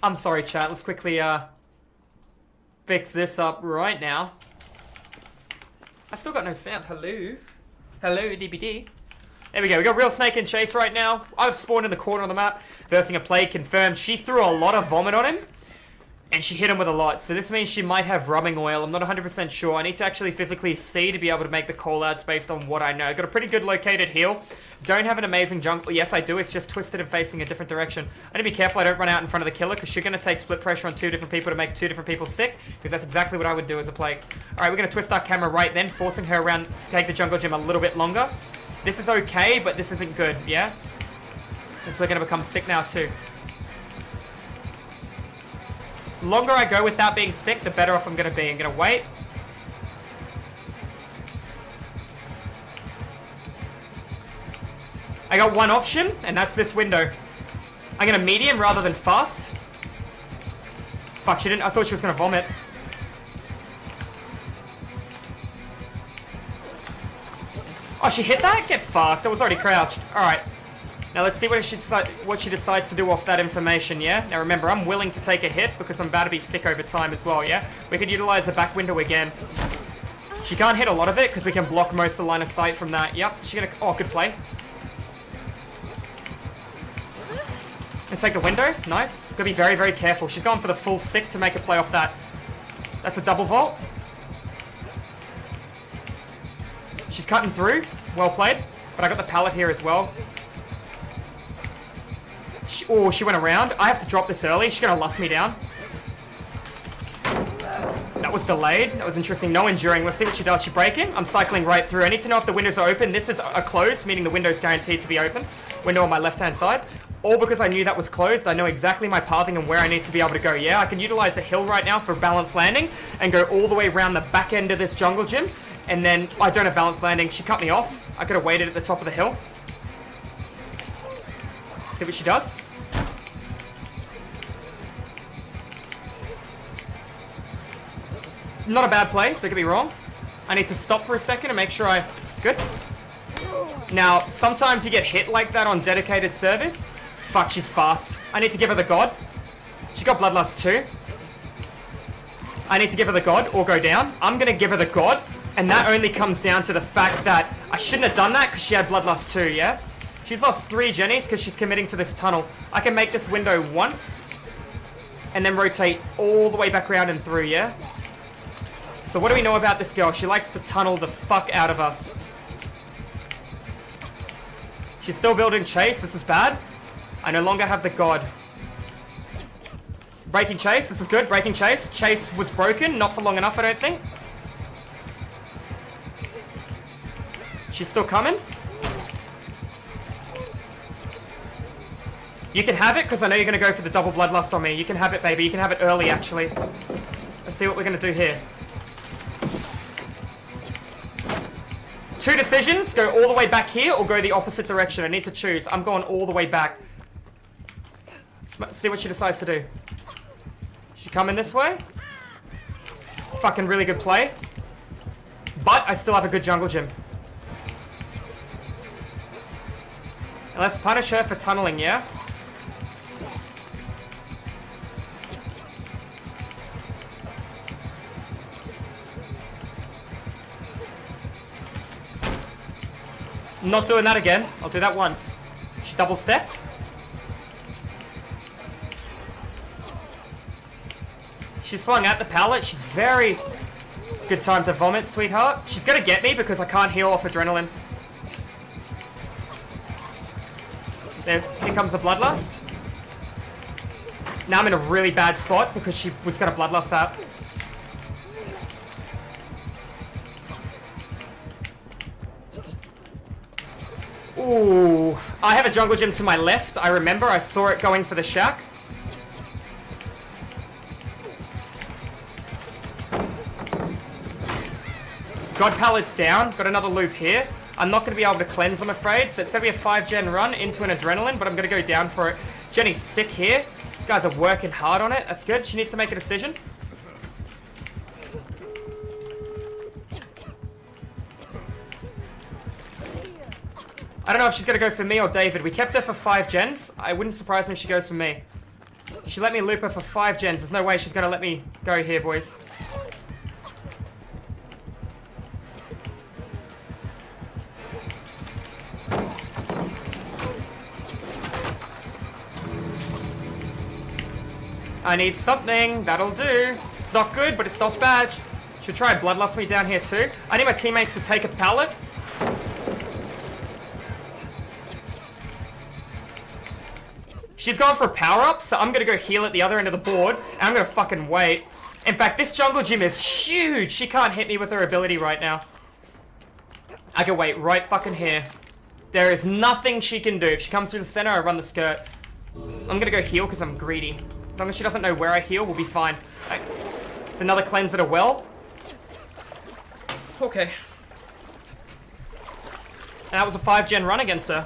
I'm sorry, chat. Let's quickly, fix this up right now. I still got no sound. Hello? Hello, DBD. There we go. We got Real Snake and Chase right now. I've spawned in the corner on the map. Versing a plague confirmed. She threw a lot of vomit on him. And she hit him with a lot. So this means she might have rubbing oil. I'm not 100% sure. I need to actually physically see to be able to make the callouts based on what I know. Got a pretty good located heal. Don't have an amazing jungle. Yes, I do. It's just twisted and facing a different direction. I need to be careful I don't run out in front of the killer, because she's going to take split pressure on 2 different people to make 2 different people sick, because that's exactly what I would do as a plague. Alright, we're going to twist our camera right then, forcing her around to take the jungle gym a little bit longer. This is okay, but this isn't good, yeah? Because we're going to become sick now too. The longer I go without being sick, the better off I'm going to be. I'm going to wait. I got one option, and that's this window. I'm going to medium rather than fast. Fuck, she didn't. I thought she was going to vomit. Oh, she hit that? Get fucked. I was already crouched. Alright. Now let's see what she decides to do off that information, yeah? Now remember, I'm willing to take a hit because I'm about to be sick over time as well, yeah? We could utilize the back window again. She can't hit a lot of it because we can block most of the line of sight from that. Yep, so she's gonna... Oh, good play. And take the window. Nice. Gotta be very, very careful. She's going for the full sick to make a play off that. That's a double vault. She's cutting through. Well played. But I got the pallet here as well. Oh, she went around. I have to drop this early. She's going to lust me down. That was delayed. That was interesting. No enduring. Let's see what she does. She breaking. I'm cycling right through. I need to know if the windows are open. This is a close, meaning the window's guaranteed to be open. Window on my left-hand side. All because I knew that was closed. I know exactly my pathing and where I need to be able to go. Yeah, I can utilize a hill right now for balanced landing and go all the way around the back end of this jungle gym. And then I don't have balanced landing. She cut me off. I could have waited at the top of the hill. See what she does. Not a bad play, don't get me wrong. I need to stop for a second and make sure I... Good. Now, sometimes you get hit like that on dedicated servers. Fuck, she's fast. I need to give her the god. She got Bloodlust too. I need to give her the god or go down. I'm going to give her the god. And that only comes down to the fact that I shouldn't have done that because she had Bloodlust too, yeah? She's lost 3 Jennies because she's committing to this tunnel. I can make this window once. And then rotate all the way back around and through, yeah? So what do we know about this girl? She likes to tunnel the fuck out of us. She's still building chase. This is bad. I no longer have the god. Breaking chase. This is good. Breaking chase. Chase was broken. Not for long enough, I don't think. She's still coming. You can have it, because I know you're going to go for the double bloodlust on me. You can have it, baby. You can have it early, actually. Let's see what we're going to do here. 2 decisions. Go all the way back here or go the opposite direction. I need to choose. I'm going all the way back. Let's see what she decides to do. She coming this way? Fucking really good play. But I still have a good jungle gym. And let's punish her for tunneling, yeah? Not doing that again. I'll do that once. She double stepped. She swung at the pallet. She's very... Good time to vomit, sweetheart. She's gonna get me because I can't heal off adrenaline. Here comes the bloodlust. Now I'm in a really bad spot because she was gonna bloodlust out. Ooh, I have a jungle gym to my left. I remember, I saw it going for the shack. God pallet's down. Got another loop here. I'm not going to be able to cleanse, I'm afraid. So it's going to be a 5-gen run into an adrenaline, but I'm going to go down for it. Jenny's sick here. These guys are working hard on it. That's good. She needs to make a decision. I don't know if she's going to go for me or David. We kept her for 5 gens. It wouldn't surprise me if she goes for me. She let me loop her for 5 gens. There's no way she's gonna let me go here, boys. I need something. That'll do. It's not good, but it's not bad. Should try bloodlust me down here too. I need my teammates to take a pallet. She's going for a power-up, so I'm going to go heal at the other end of the board, and I'm going to fucking wait. In fact, this jungle gym is huge. She can't hit me with her ability right now. I can wait right fucking here. There is nothing she can do. If she comes through the center, I run the skirt. I'm going to go heal because I'm greedy. As long as she doesn't know where I heal, we'll be fine. It's another cleanse at a well. Okay. And that was a 5-gen run against her.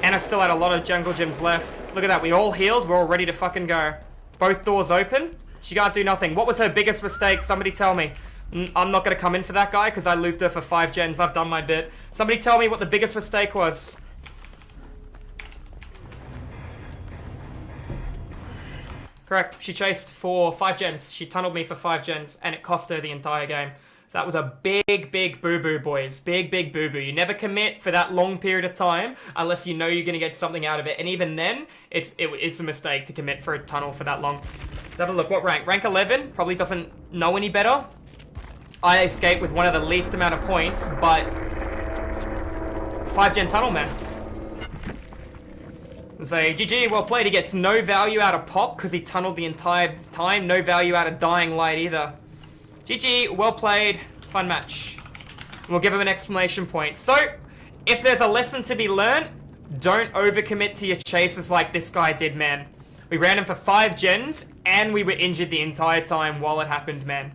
And I still had a lot of jungle gyms left. Look at that, we all healed, we're all ready to fucking go. Both doors open. She can't do nothing. What was her biggest mistake? Somebody tell me. I'm not going to come in for that guy because I looped her for 5 gens. I've done my bit. Somebody tell me what the biggest mistake was. Correct. She chased for 5 gens. She tunneled me for 5 gens and it cost her the entire game. So that was a big, big boo-boo, boys. Big, big boo-boo. You never commit for that long period of time unless you know you're going to get something out of it. And even then, it's a mistake to commit for a tunnel for that long. Let's have a look. What rank? Rank 11. Probably doesn't know any better. I escaped with one of the least amount of points, but 5-gen tunnel, man. Say, GG, well played. He gets no value out of pop because he tunneled the entire time. No value out of dying light either. GG, well played. Fun match. And we'll give him an exclamation point. So, if there's a lesson to be learned, don't overcommit to your chases like this guy did, man. We ran him for 5 gens and we were injured the entire time while it happened, man.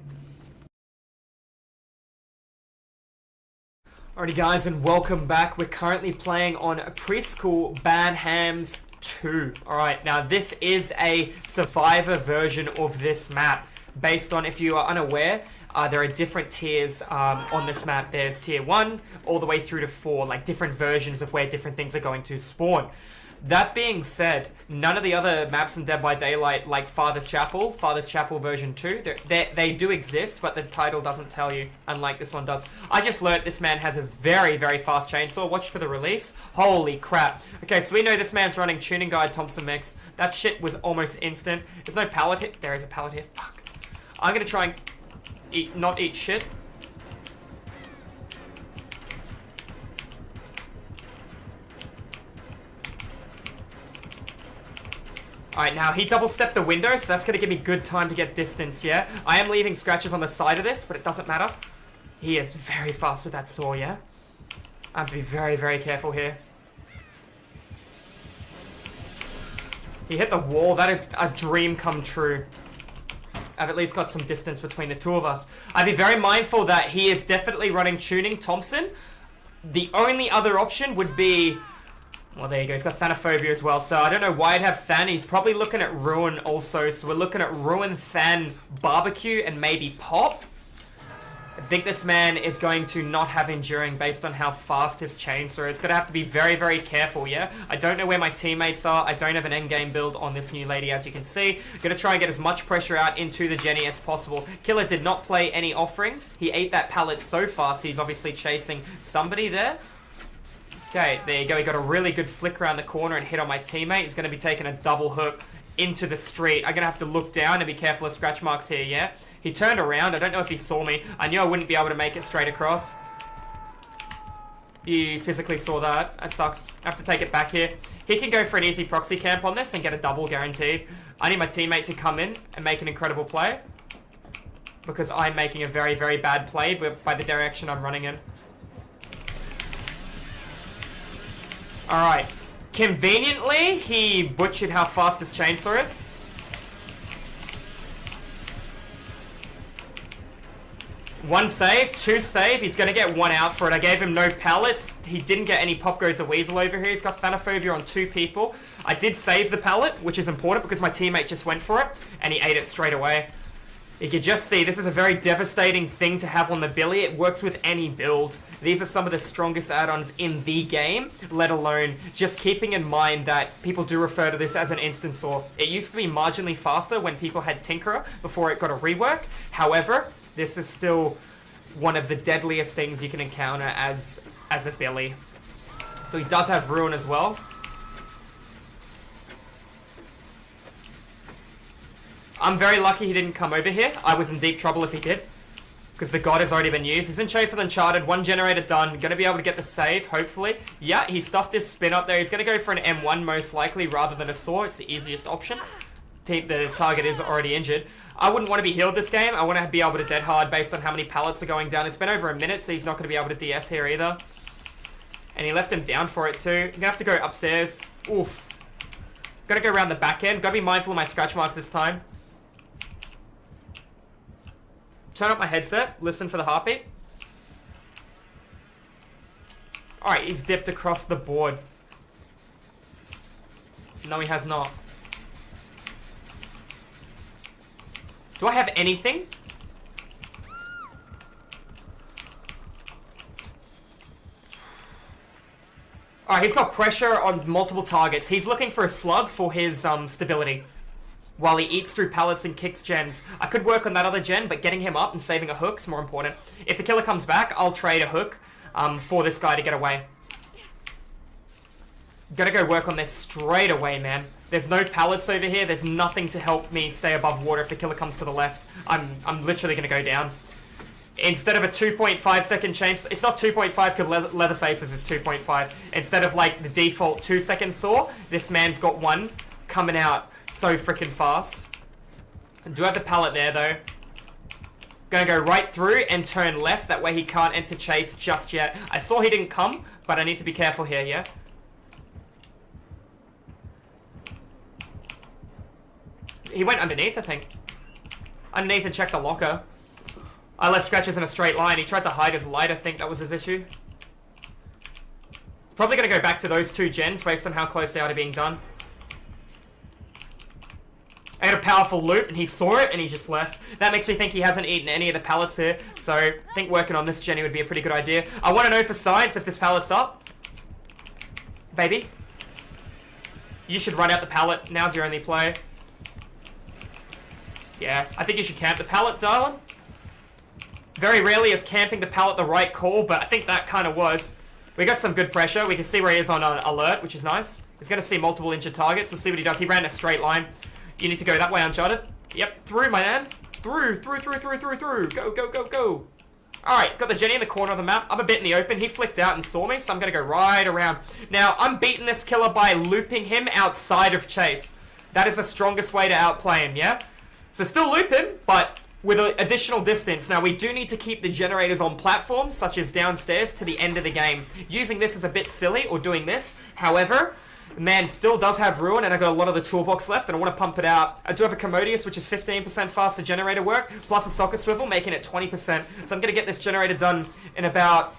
Alrighty guys, and welcome back. We're currently playing on Preschool Bad Hams 2. Alright, now this is a survivor version of this map. Based on, if you are unaware, there are different tiers on this map. There's tier 1 all the way through to 4, like different versions of where different things are going to spawn. That being said, none of the other maps in Dead by Daylight, like Father's Chapel version 2, they do exist, but the title doesn't tell you, unlike this one does. I just learnt this man has a very, very fast chainsaw. Watch for the release. Holy crap. Okay, so we know this man's running Tuning Guide Thompson Mix. That shit was almost instant. There's no pallet hit. There is a pallet hit. Fuck. I'm gonna try and not eat shit. Alright, now he double-stepped the window, so that's going to give me good time to get distance, yeah? I am leaving scratches on the side of this, but it doesn't matter. He is very fast with that saw, yeah? I have to be very, very careful here. He hit the wall. That is a dream come true. I've at least got some distance between the two of us. I'd be very mindful that he is definitely running Tuning Thompson. The only other option would be... Well, there you go. He's got Thanophobia as well. So I don't know why I'd have Than. He's probably looking at Ruin also. So we're looking at Ruin, Than, Barbecue, and maybe Pop. I think this man is going to not have Enduring based on how fast his chainsaw is. Going to have to be very, very careful, yeah? I don't know where my teammates are. I don't have an endgame build on this new lady, as you can see. Going to try and get as much pressure out into the Jenny as possible. Killer did not play any offerings. He ate that pallet so fast. He's obviously chasing somebody there. Okay, there you go. He got a really good flick around the corner and hit on my teammate. He's going to be taking a double hook into the street. I'm going to have to look down and be careful of scratch marks here, yeah? He turned around. I don't know if he saw me. I knew I wouldn't be able to make it straight across. You physically saw that. That sucks. I have to take it back here. He can go for an easy proxy camp on this and get a double guaranteed. I need my teammate to come in and make an incredible play. Because I'm making a very, very bad play by the direction I'm running in. Alright. Conveniently, he butchered how fast his chainsaw is. One save, 2 save. He's going to get 1 out for it. I gave him no pallets. He didn't get any Pop Goes a Weasel over here. He's got Thanophobia on 2 people. I did save the pallet, which is important because my teammate just went for it, and he ate it straight away. You can just see this is a very devastating thing to have on the Billy. It works with any build. These are some of the strongest add-ons in the game, let alone just keeping in mind that people do refer to this as an instant saw. It used to be marginally faster when people had Tinkerer before it got a rework. However, this is still one of the deadliest things you can encounter as a Billy. So he does have Ruin as well. I'm very lucky he didn't come over here. I was in deep trouble if he did, because the God has already been used. He's in Chase with Uncharted, one generator done. Going to be able to get the save, hopefully. Yeah, he stuffed his spin up there. He's going to go for an M1 most likely rather than a saw. It's the easiest option. The target is already injured. I wouldn't want to be healed this game. I want to be able to dead hard based on how many pallets are going down. It's been over a minute, so he's not going to be able to DS here either. And he left him down for it too. You're going to have to go upstairs. Oof. Got to go around the back end. Got to be mindful of my scratch marks this time. Turn up my headset, listen for the heartbeat. Alright, he's dipped across the board. No, he has not. Do I have anything? Alright, he's got pressure on multiple targets. He's looking for a slug for his stability, while he eats through pallets and kicks gens. I could work on that other gen, but getting him up and saving a hook is more important. If the killer comes back, I'll trade a hook for this guy to get away. Gotta go work on this straight away, man. There's no pallets over here. There's nothing to help me stay above water if the killer comes to the left. I'm literally gonna go down. Instead of a 2.5 second chains, it's not 2.5 because Leatherface's is 2.5. Instead of like the default 2 second saw, this man's got one coming out so freaking fast. I do have the pallet there though. Gonna go right through and turn left. That way he can't enter chase just yet. I saw he didn't come, but I need to be careful here, yeah? He went underneath, I think. Underneath and checked the locker. I left scratches in a straight line. He tried to hide his light, I think that was his issue. Probably gonna go back to those two gens based on how close they are to being done. I had a powerful loot and he saw it and he just left. That makes me think he hasn't eaten any of the pallets here. So I think working on this Jenny would be a pretty good idea. I want to know for science if this pallet's up. Baby. You should run out the pallet. Now's your only play. Yeah, I think you should camp the pallet, darling. Very rarely is camping the pallet the right call, but I think that kind of was. We got some good pressure. We can see where he is on alert, which is nice. He's going to see multiple injured targets. Let's see what he does. He ran a straight line. You need to go that way, Uncharted. Yep, through, my man. Through. Go, go, go, go. Alright, got the Jenny in the corner of the map. I'm a bit in the open. He flicked out and saw me, so I'm going to go right around. Now, I'm beating this killer by looping him outside of chase. That is the strongest way to outplay him, yeah? So still loop him, but with additional distance. Now, we do need to keep the generators on platforms, such as downstairs, to the end of the game. Using this is a bit silly, or doing this. However, man still does have Ruin, and I got a lot of the toolbox left, and I want to pump it out. I do have a Commodious, which is 15% faster generator work, plus a socket swivel, making it 20%. So I'm going to get this generator done in about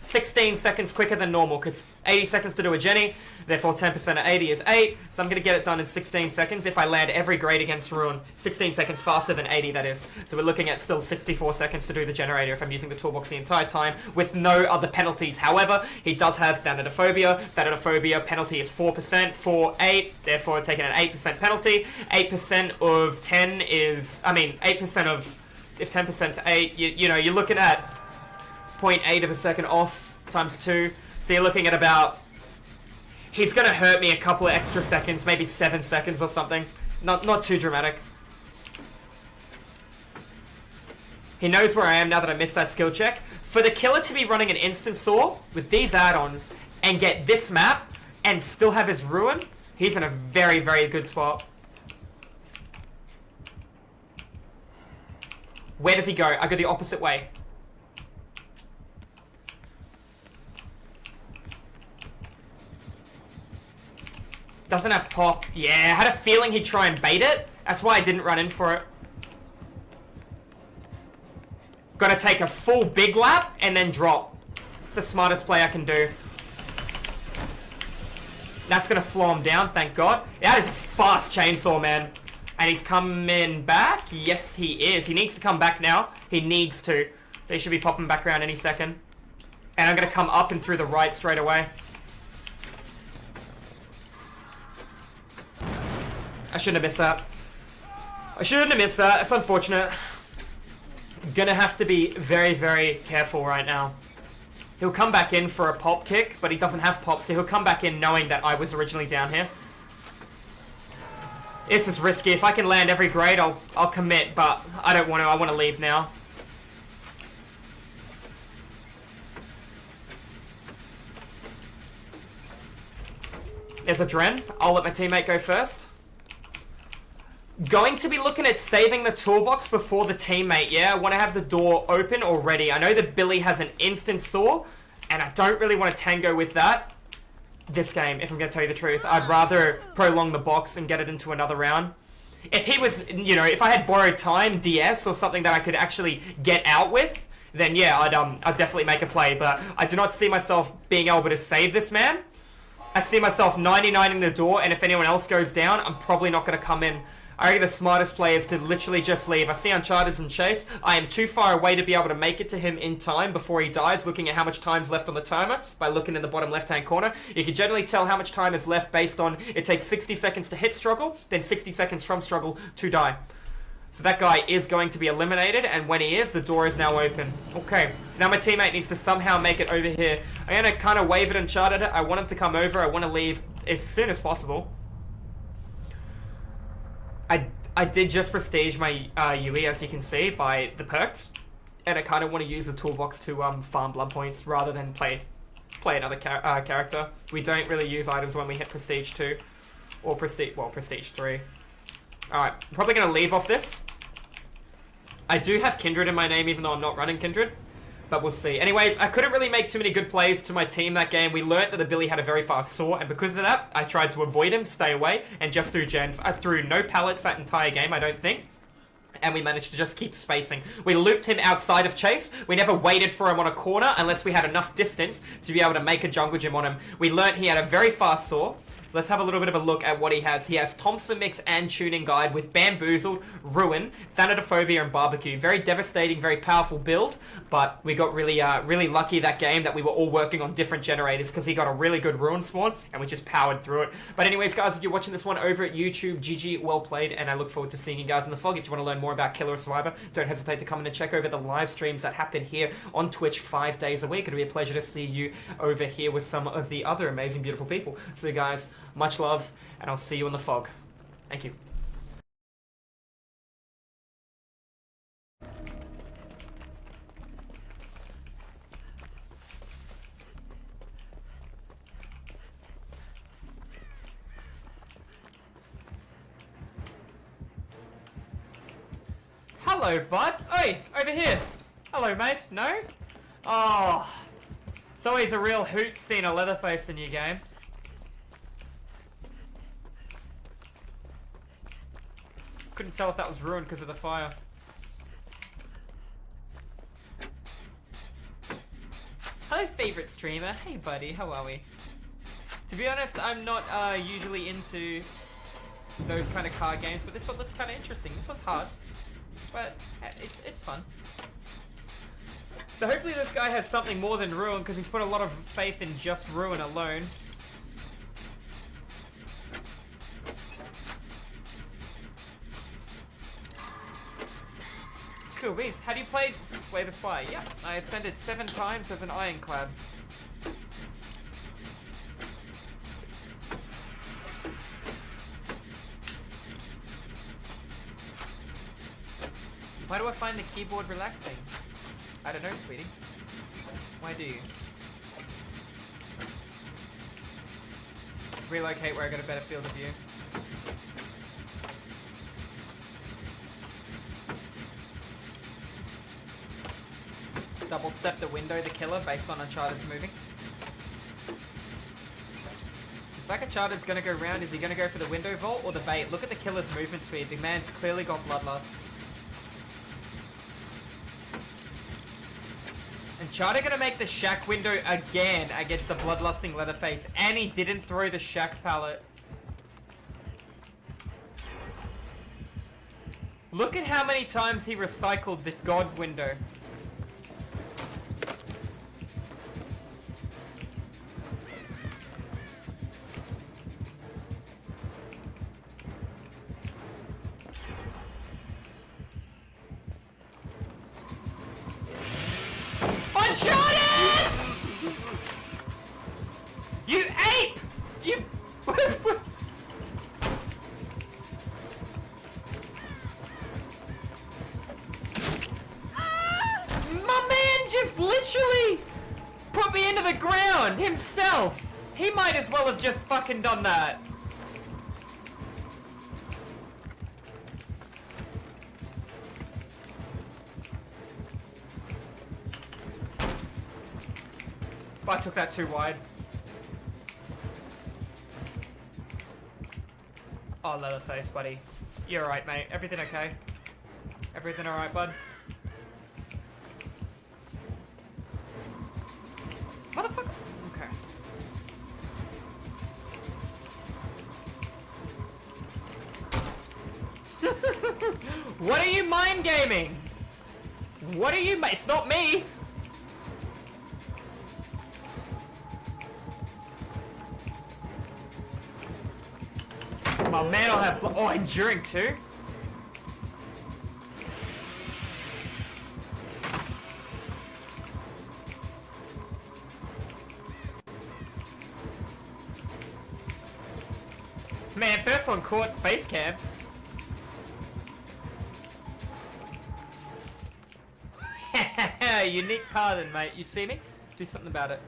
16 seconds quicker than normal, because 80 seconds to do a Jenny, therefore 10% of 80 is 8, so I'm going to get it done in 16 seconds if I land every grade against Ruin. 16 seconds faster than 80, that is. So we're looking at still 64 seconds to do the generator if I'm using the toolbox the entire time, with no other penalties. However, he does have Thanatophobia. Thanatophobia penalty is 4% for 8, therefore taking an 8% penalty. 8% of 10 is, 8% of, if 10% is 8, you know, you're looking at 0.8 of a second off times 2. So you're looking at about... He's going to hurt me a couple of extra seconds, maybe 7 seconds or something. Not too dramatic. He knows where I am now that I missed that skill check. For the killer to be running an instant saw with these add-ons and get this map and still have his Ruin, he's in a very, very good spot. Where does he go? I go the opposite way. Doesn't have pop. Yeah, I had a feeling he'd try and bait it. That's why I didn't run in for it. Gotta take a full big lap and then drop. It's the smartest play I can do. That's gonna slow him down, thank God. That is a fast chainsaw, man. And he's coming back. Yes, he is. He needs to come back now. He needs to. So he should be popping back around any second. And I'm going to come up and through the right straight away. I shouldn't have missed that. I shouldn't have missed that. It's unfortunate. Gonna have to be very, very careful right now. He'll come back in for a pop kick, but he doesn't have pop, so he'll come back in knowing that I was originally down here. This is risky. If I can land every grade, I'll commit, but I don't want to. I want to leave now. There's a Dren. I'll let my teammate go first. Going to be looking at saving the toolbox before the teammate, yeah? I want to have the door open already. I know that Billy has an instant saw, and I don't really want to tango with that this game, if I'm going to tell you the truth. I'd rather prolong the box and get it into another round. If he was, you know, if I had borrowed time, DS, or something that I could actually get out with, then yeah, I'd definitely make a play. But I do not see myself being able to save this man. I see myself 99 in the door, and if anyone else goes down, I'm probably not going to come in. I reckon the smartest play is to literally just leave. I see Uncharted and Chase. I am too far away to be able to make it to him in time before he dies, looking at how much time's left on the timer by looking in the bottom left-hand corner. You can generally tell how much time is left based on it takes 60 seconds to hit struggle, then 60 seconds from struggle to die. So that guy is going to be eliminated, and when he is, the door is now open. Okay, so now my teammate needs to somehow make it over here. I'm going to kind of wave it Uncharted. I want him to come over. I want to leave as soon as possible. I did just prestige my UE, as you can see, by the perks. And I kind of want to use the toolbox to farm blood points rather than play another character. We don't really use items when we hit prestige 2 or prestige 3. Alright, I'm probably going to leave off this. I do have Kindred in my name, even though I'm not running Kindred. But we'll see. Anyways, I couldn't really make too many good plays to my team that game. We learnt that the Billy had a very fast saw, and because of that, I tried to avoid him, stay away, and just do gens. I threw no pallets that entire game, I don't think. And we managed to just keep spacing. We looped him outside of Chase. We never waited for him on a corner unless we had enough distance to be able to make a jungle gym on him. We learnt he had a very fast saw. So let's have a little bit of a look at what he has. He has Thompson Mix and Tuning Guide with Bamboozled, Ruin, Thanatophobia, and Barbecue. Very devastating, very powerful build, but we got really lucky that game that we were all working on different generators because he got a really good Ruin spawn, and we just powered through it. But anyways, guys, if you're watching this one over at YouTube, GG, well played, and I look forward to seeing you guys in the fog. If you want to learn more about Killer or Survivor, don't hesitate to come in and check over the live streams that happen here on Twitch 5 days a week. It'll be a pleasure to see you over here with some of the other amazing, beautiful people. So, guys, much love, and I'll see you in the fog. Thank you. Hello, bud. Oi, over here. Hello, mate. No? Oh, it's always a real hoot seeing a Leatherface in your game. Couldn't tell if that was ruined because of the fire. Hello, favorite streamer. Hey, buddy. How are we? To be honest, I'm not usually into those kind of card games, but this one looks kind of interesting. This one's hard, but it's fun. So hopefully this guy has something more than Ruin, because he's put a lot of faith in just Ruin alone. Cool beans. How do you play Slay the Spy? Yeah, I ascended 7 times as an Ironclad. Why do I find the keyboard relaxing? I don't know, sweetie. Why do you? Relocate where I got a better field of view. Double step the window, the killer, based on Uncharted's moving. Looks like Uncharted's gonna go round. Is he gonna go for the window vault or the bait? Look at the killer's movement speed. The man's clearly got bloodlust. Uncharted gonna make the shack window again against the bloodlusting Leatherface, and he didn't throw the shack pallet. Look at how many times he recycled the God window. Uncharted! You ape! You... My man just literally put me into the ground himself. He might as well have just fucking done that. I took that too wide. Oh, Leatherface, buddy. You're alright, mate. Everything okay? Everything alright, bud? Motherfucker. Okay. What are you mind gaming? What are you? It's not me. Oh man, I'll have. Oh, enduring too. Man, first one caught face camped. Unique car then, mate. You see me? Do something about it.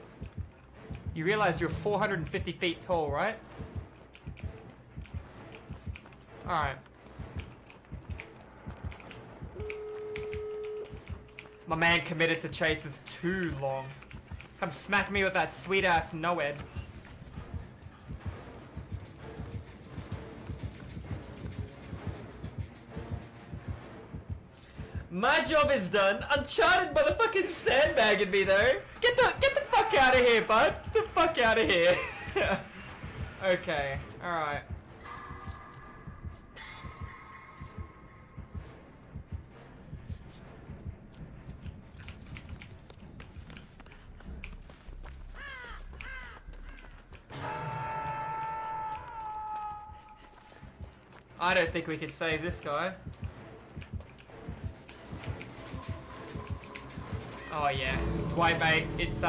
You realize you're 450 feet tall, right? Alright. My man committed to chases too long. Come smack me with that sweet ass no-ed. My job is done. Uncharted motherfucking sandbagging me though. Get the fuck out of here, bud. Get the fuck out of here. Okay, alright. I don't think we can save this guy. Oh yeah, Dwight mate, it's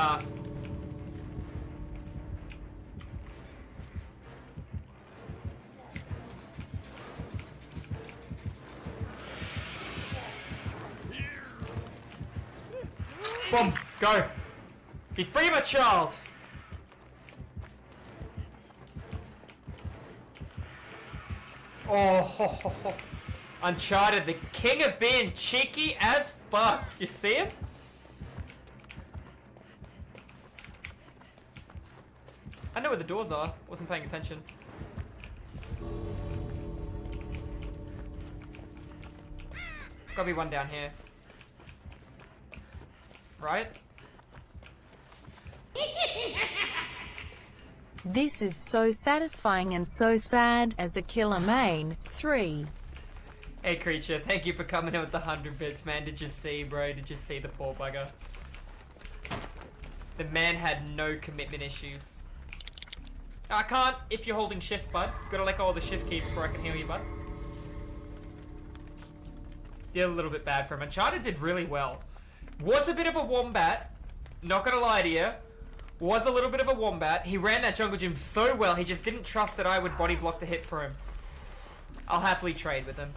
boom, go. Be free, my child. Oh, ho, ho, ho. Uncharted, the king of being cheeky as fuck. You see him? I know where the doors are. Wasn't paying attention. Gotta be one down here. Right? This is so satisfying and so sad as a killer main. 3. Hey creature, thank you for coming in with the 100 bits, man. Did you see, bro? Did you see the poor bugger? The man had no commitment issues. I can't if you're holding shift, bud. Gotta let go of the shift key before I can heal you, bud. Did a little bit bad for him. Uncharted did really well. Was a bit of a wombat. Not gonna lie to you. Was a little bit of a wombat. He ran that jungle gym so well, he just didn't trust that I would body block the hit for him. I'll happily trade with him.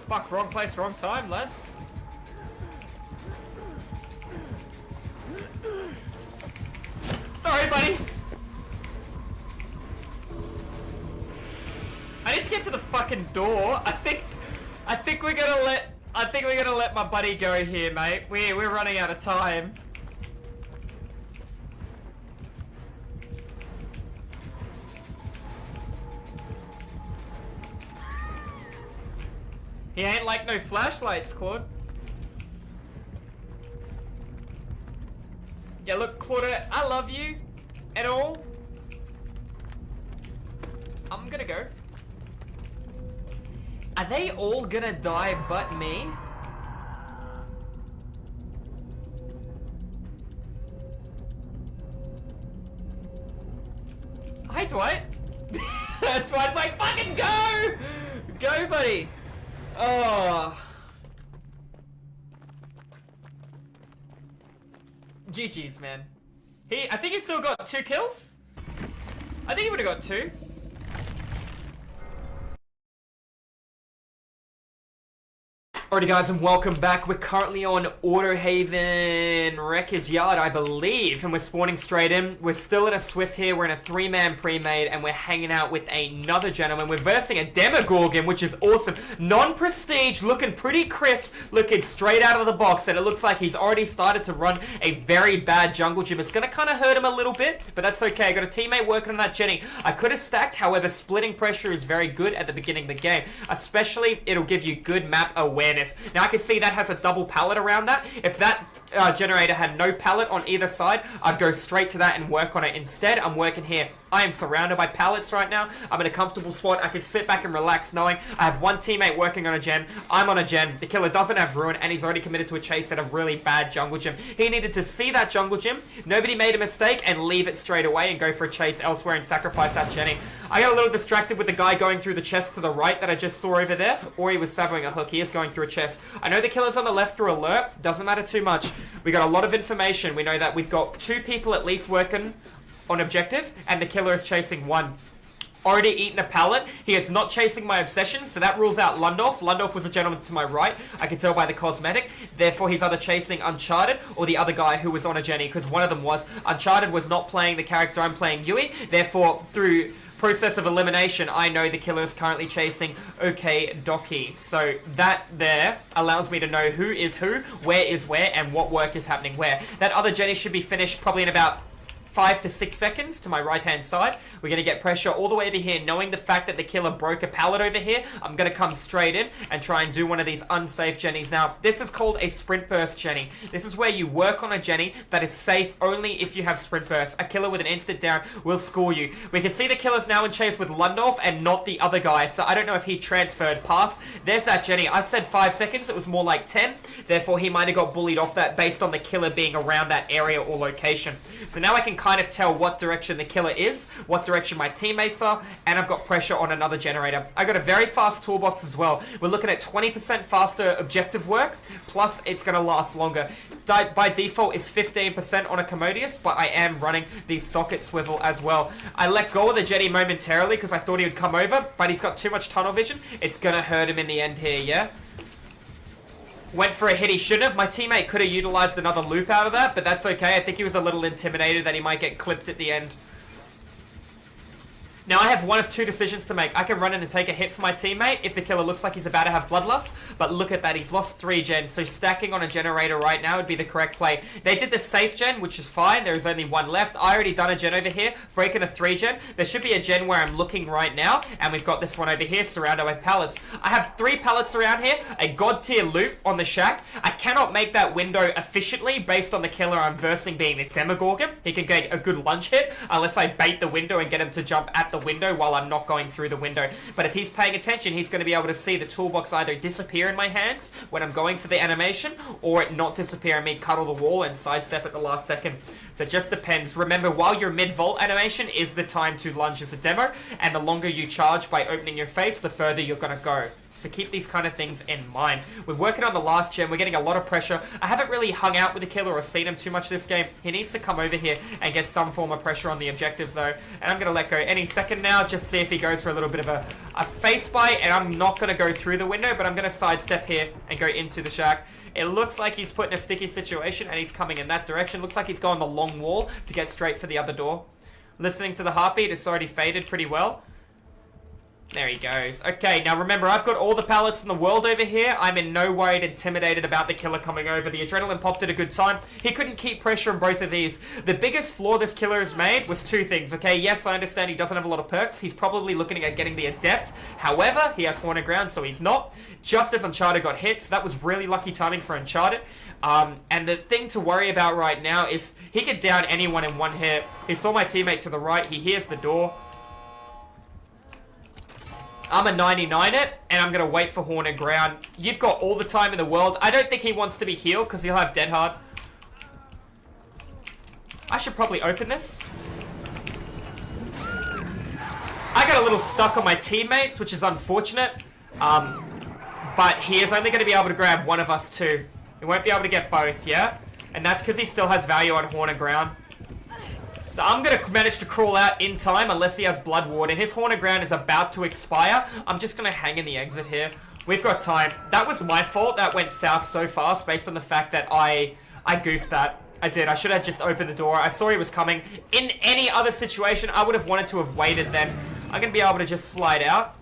Fuck, wrong place, wrong time, lads. Sorry, buddy. I need to get to the fucking door. I think we're gonna let my buddy go here, mate. We're running out of time. He ain't like no flashlights, Claude. Yeah, look, Claude, I love you and all. I'm gonna go. Are they all gonna die but me? Hi, Dwight. Dwight's like, fucking go! Go, buddy. Oh. GG's, man. I think he still got 2 kills. I think he would have got 2. Alrighty guys, and welcome back. We're currently on Autohaven Wrecker's Yard, I believe, and we're spawning straight in. We're still in a Swift here. We're in a 3-man pre-made, and we're hanging out with another gentleman. We're versing a Demogorgon, which is awesome. Non-prestige, looking pretty crisp, looking straight out of the box, and it looks like he's already started to run a very bad jungle gym. It's going to kind of hurt him a little bit, but that's okay. I got a teammate working on that Jenny. I could have stacked, however, splitting pressure is very good at the beginning of the game. Especially, it'll give you good map awareness. Now I can see that has a double pallet around that. If that generator had no pallet on either side, I'd go straight to that and work on it. Instead, I'm working here. I am surrounded by pallets right now. I'm in a comfortable spot. I can sit back and relax knowing I have one teammate working on a gen. I'm on a gen. The killer doesn't have ruin, and he's already committed to a chase at a really bad jungle gym. He needed to see that jungle gym. Nobody made a mistake and leave it straight away and go for a chase elsewhere and sacrifice that Jenny. I got a little distracted with the guy going through the chest to the right that I just saw over there, or he was severing a hook. He is going through a chest. I know the killer's on the left through alert. Doesn't matter too much. We got a lot of information. We know that we've got 2 people at least working on objective, and the killer is chasing 1. Already eaten a pallet. He is not chasing my obsession, so that rules out Lundorf. Lundorf was a gentleman to my right. I can tell by the cosmetic. Therefore, he's either chasing Uncharted or the other guy who was on a Jenny, because one of them was. Uncharted was not playing the character I'm playing, Yui. Therefore, through process of elimination, I know the killer is currently chasing OK Doki. So that there allows me to know who is who, where is where, and what work is happening where. That other Jenny should be finished probably in about 5 to 6 seconds to my right hand side. We're going to get pressure all the way over here. Knowing the fact that the killer broke a pallet over here, I'm going to come straight in and try and do one of these unsafe Jennies. Now, this is called a sprint burst Jenny. This is where you work on a Jenny that is safe only if you have sprint burst. A killer with an instant down will score you. We can see the killer's now in chase with Lundorf and not the other guy, so I don't know if he transferred past. There's that Jenny. I said 5 seconds. It was more like 10. Therefore, he might have got bullied off that based on the killer being around that area or location. So now I can kind of tell what direction the killer is, what direction my teammates are, and I've got pressure on another generator. I got a very fast toolbox as well. We're looking at 20% faster objective work, plus it's going to last longer. By default, it's 15% on a Commodious, but I am running the socket swivel as well. I let go of the Jetty momentarily because I thought he would come over, but he's got too much tunnel vision. It's going to hurt him in the end here, yeah? Went for a hit he shouldn't have. My teammate could have utilized another loop out of that, but that's okay. I think he was a little intimidated that he might get clipped at the end. Now I have one of 2 decisions to make. I can run in and take a hit for my teammate if the killer looks like he's about to have bloodlust, but look at that, he's lost 3 gens, so stacking on a generator right now would be the correct play. They did the safe gen, which is fine. There is only 1 left. I already done a gen over here, breaking a 3 gen. There should be a gen where I'm looking right now, and we've got this one over here surrounded by pallets. I have 3 pallets around here, a god tier loop on the shack. I cannot make that window efficiently based on the killer I'm versing being the Demogorgon. He can get a good lunge hit unless I bait the window and get him to jump at the window while I'm not going through the window. But if he's paying attention, he's going to be able to see the toolbox either disappear in my hands when I'm going for the animation, or it not disappear and me cuddle the wall and sidestep at the last second. So it just depends. Remember, while your mid-vault animation is the time to lunge as a demo, and the longer you charge by opening your face, the further you're going to go. So keep these kind of things in mind. We're working on the last gen. We're getting a lot of pressure. I haven't really hung out with the killer or seen him too much this game. He needs to come over here and get some form of pressure on the objectives, though. And I'm going to let go any second now. Just see if he goes for a little bit of a face bite. And I'm not going to go through the window, but I'm going to sidestep here and go into the shack. It looks like he's put in a sticky situation and he's coming in that direction. Looks like he's gone the long wall to get straight for the other door. Listening to the heartbeat, it's already faded pretty well. There he goes. Okay, now remember, I've got all the pallets in the world over here. I'm in no way intimidated about the killer coming over. The adrenaline popped at a good time. He couldn't keep pressure on both of these. The biggest flaw this killer has made was two things. Okay, yes, I understand he doesn't have a lot of perks. He's probably looking at getting the Adept. However, he has Haunted Ground, so he's not. Just as Uncharted got hit, so that was really lucky timing for Uncharted. And the thing to worry about right now is he could down anyone in one hit. He saw my teammate to the right. He hears the door. I'm a 99 it, and I'm going to wait for Haunted Ground. You've got all the time in the world. I don't think he wants to be healed because he'll have Dead Hard. I should probably open this. I got a little stuck on my teammates, which is unfortunate. But he is only going to be able to grab one of us too. He won't be able to get both, yeah? And that's because he still has value on Haunted Ground. So I'm going to manage to crawl out in time unless he has Blood Ward. And his Haunted Ground is about to expire. I'm just going to hang in the exit here. We've got time. That was my fault. That went south so fast based on the fact that I goofed that. I did. I should have just opened the door. I saw he was coming. In any other situation, I would have wanted to have waited then. I'm going to be able to just slide out.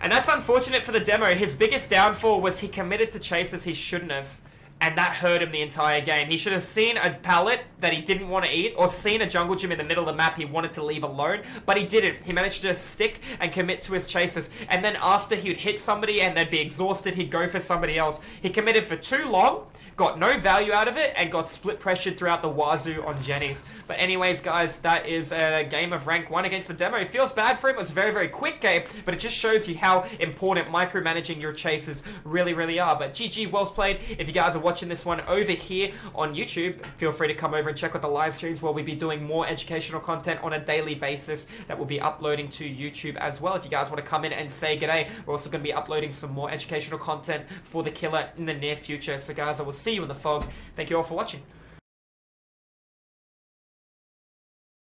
And that's unfortunate for the demo. His biggest downfall was he committed to chases he shouldn't have. And that hurt him the entire game. He should have seen a pallet that he didn't want to eat, or seen a jungle gym in the middle of the map he wanted to leave alone, but he didn't. He managed to stick and commit to his chases. And then after he would hit somebody and they'd be exhausted, he'd go for somebody else. He committed for too long, got no value out of it, and got split pressured throughout the wazoo on Jenny's. But anyways, guys, that is a game of rank 1 against the demo. It feels bad for him. It was a very, very quick game, but it just shows you how important micromanaging your chases really, really are. But GG, well played. If you guys are watching this one over here on YouTube, feel free to come over and check out the live streams where we'll be doing more educational content on a daily basis that we'll be uploading to YouTube as well. If you guys want to come in and say g'day, we're also going to be uploading some more educational content for the killer in the near future. So guys, I will see you in the fog. Thank you all for watching.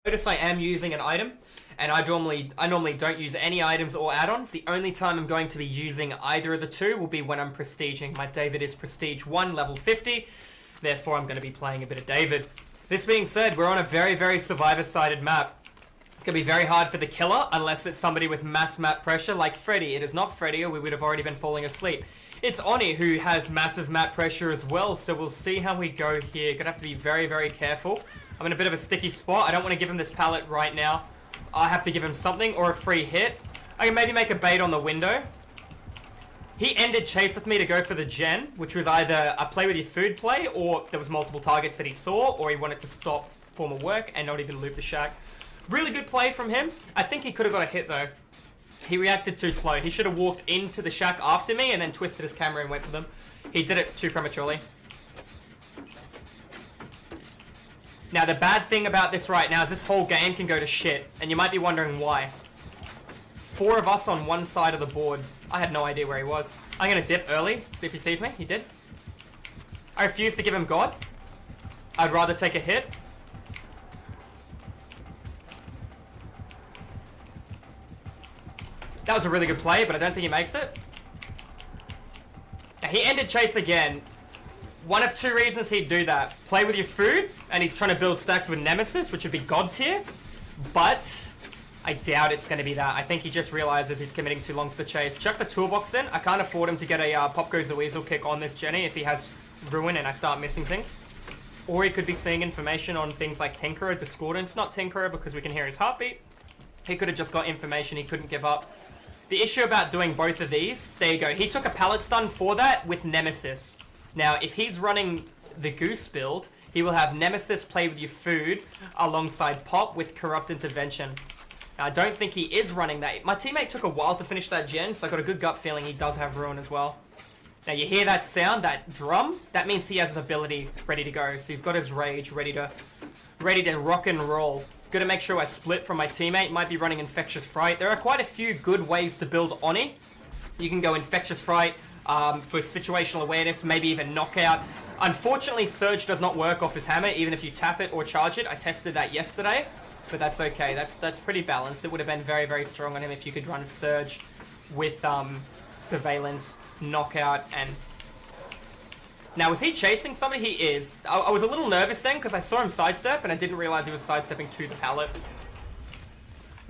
Notice I am using an item, and I normally don't use any items or add-ons. The only time I'm going to be using either of the two will be when I'm prestiging. My David is Prestige 1, level 50. Therefore, I'm going to be playing a bit of David. This being said, we're on a very, very survivor-sided map. It's going to be very hard for the killer, unless it's somebody with mass map pressure like Freddy. It is not Freddy, or we would have already been falling asleep. It's Oni who has massive map pressure as well, so we'll see how we go here. Gonna have to be very, very careful. I'm in a bit of a sticky spot. I don't want to give him this pallet right now. I have to give him something or a free hit. I can maybe make a bait on the window. He ended chase with me to go for the gen, which was either a play with your food play, or there was multiple targets that he saw, or he wanted to stop form of work and not even loop the shack. Really good play from him. I think he could have got a hit though. He reacted too slow. He should have walked into the shack after me and then twisted his camera and went for them. He did it too prematurely. Now, the bad thing about this right now is this whole game can go to shit. And you might be wondering why. 4 of us on one side of the board. I had no idea where he was. I'm going to dip early. See if he sees me. He did. I refuse to give him God. I'd rather take a hit. That was a really good play, but I don't think he makes it. Now, he ended chase again. One of 2 reasons he'd do that. Play with your food, and he's trying to build stacks with Nemesis, which would be God tier. But I doubt it's going to be that. I think he just realizes he's committing too long to the chase. Chuck the toolbox in. I can't afford him to get a Pop Goes the Weasel kick on this Jenny if he has Ruin and I start missing things. Or he could be seeing information on things like Tinkerer, Discordance. Not Tinkerer because we can hear his heartbeat. He could have just got information he couldn't give up. The issue about doing both of these, there you go. He took a pallet stun for that with Nemesis. Now, if he's running the Goose build, he will have Nemesis play with your food alongside Pop with Corrupt Intervention. Now, I don't think he is running that. My teammate took a while to finish that gen, so I got a good gut feeling he does have Ruin as well. Now, you hear that sound, that drum? That means he has his ability ready to go. So he's got his rage ready to rock and roll. Gotta make sure I split from my teammate. Might be running Infectious Fright. There are quite a few good ways to build Oni. You can go Infectious Fright for situational awareness, maybe even knockout. Unfortunately, Surge does not work off his hammer, even if you tap it or charge it. I tested that yesterday, but that's okay. That's pretty balanced. It would have been very, very strong on him if you could run Surge with Surveillance, Knockout, and... Now, was he chasing somebody? He is. I was a little nervous then because I saw him sidestep and I didn't realize he was sidestepping to the pallet.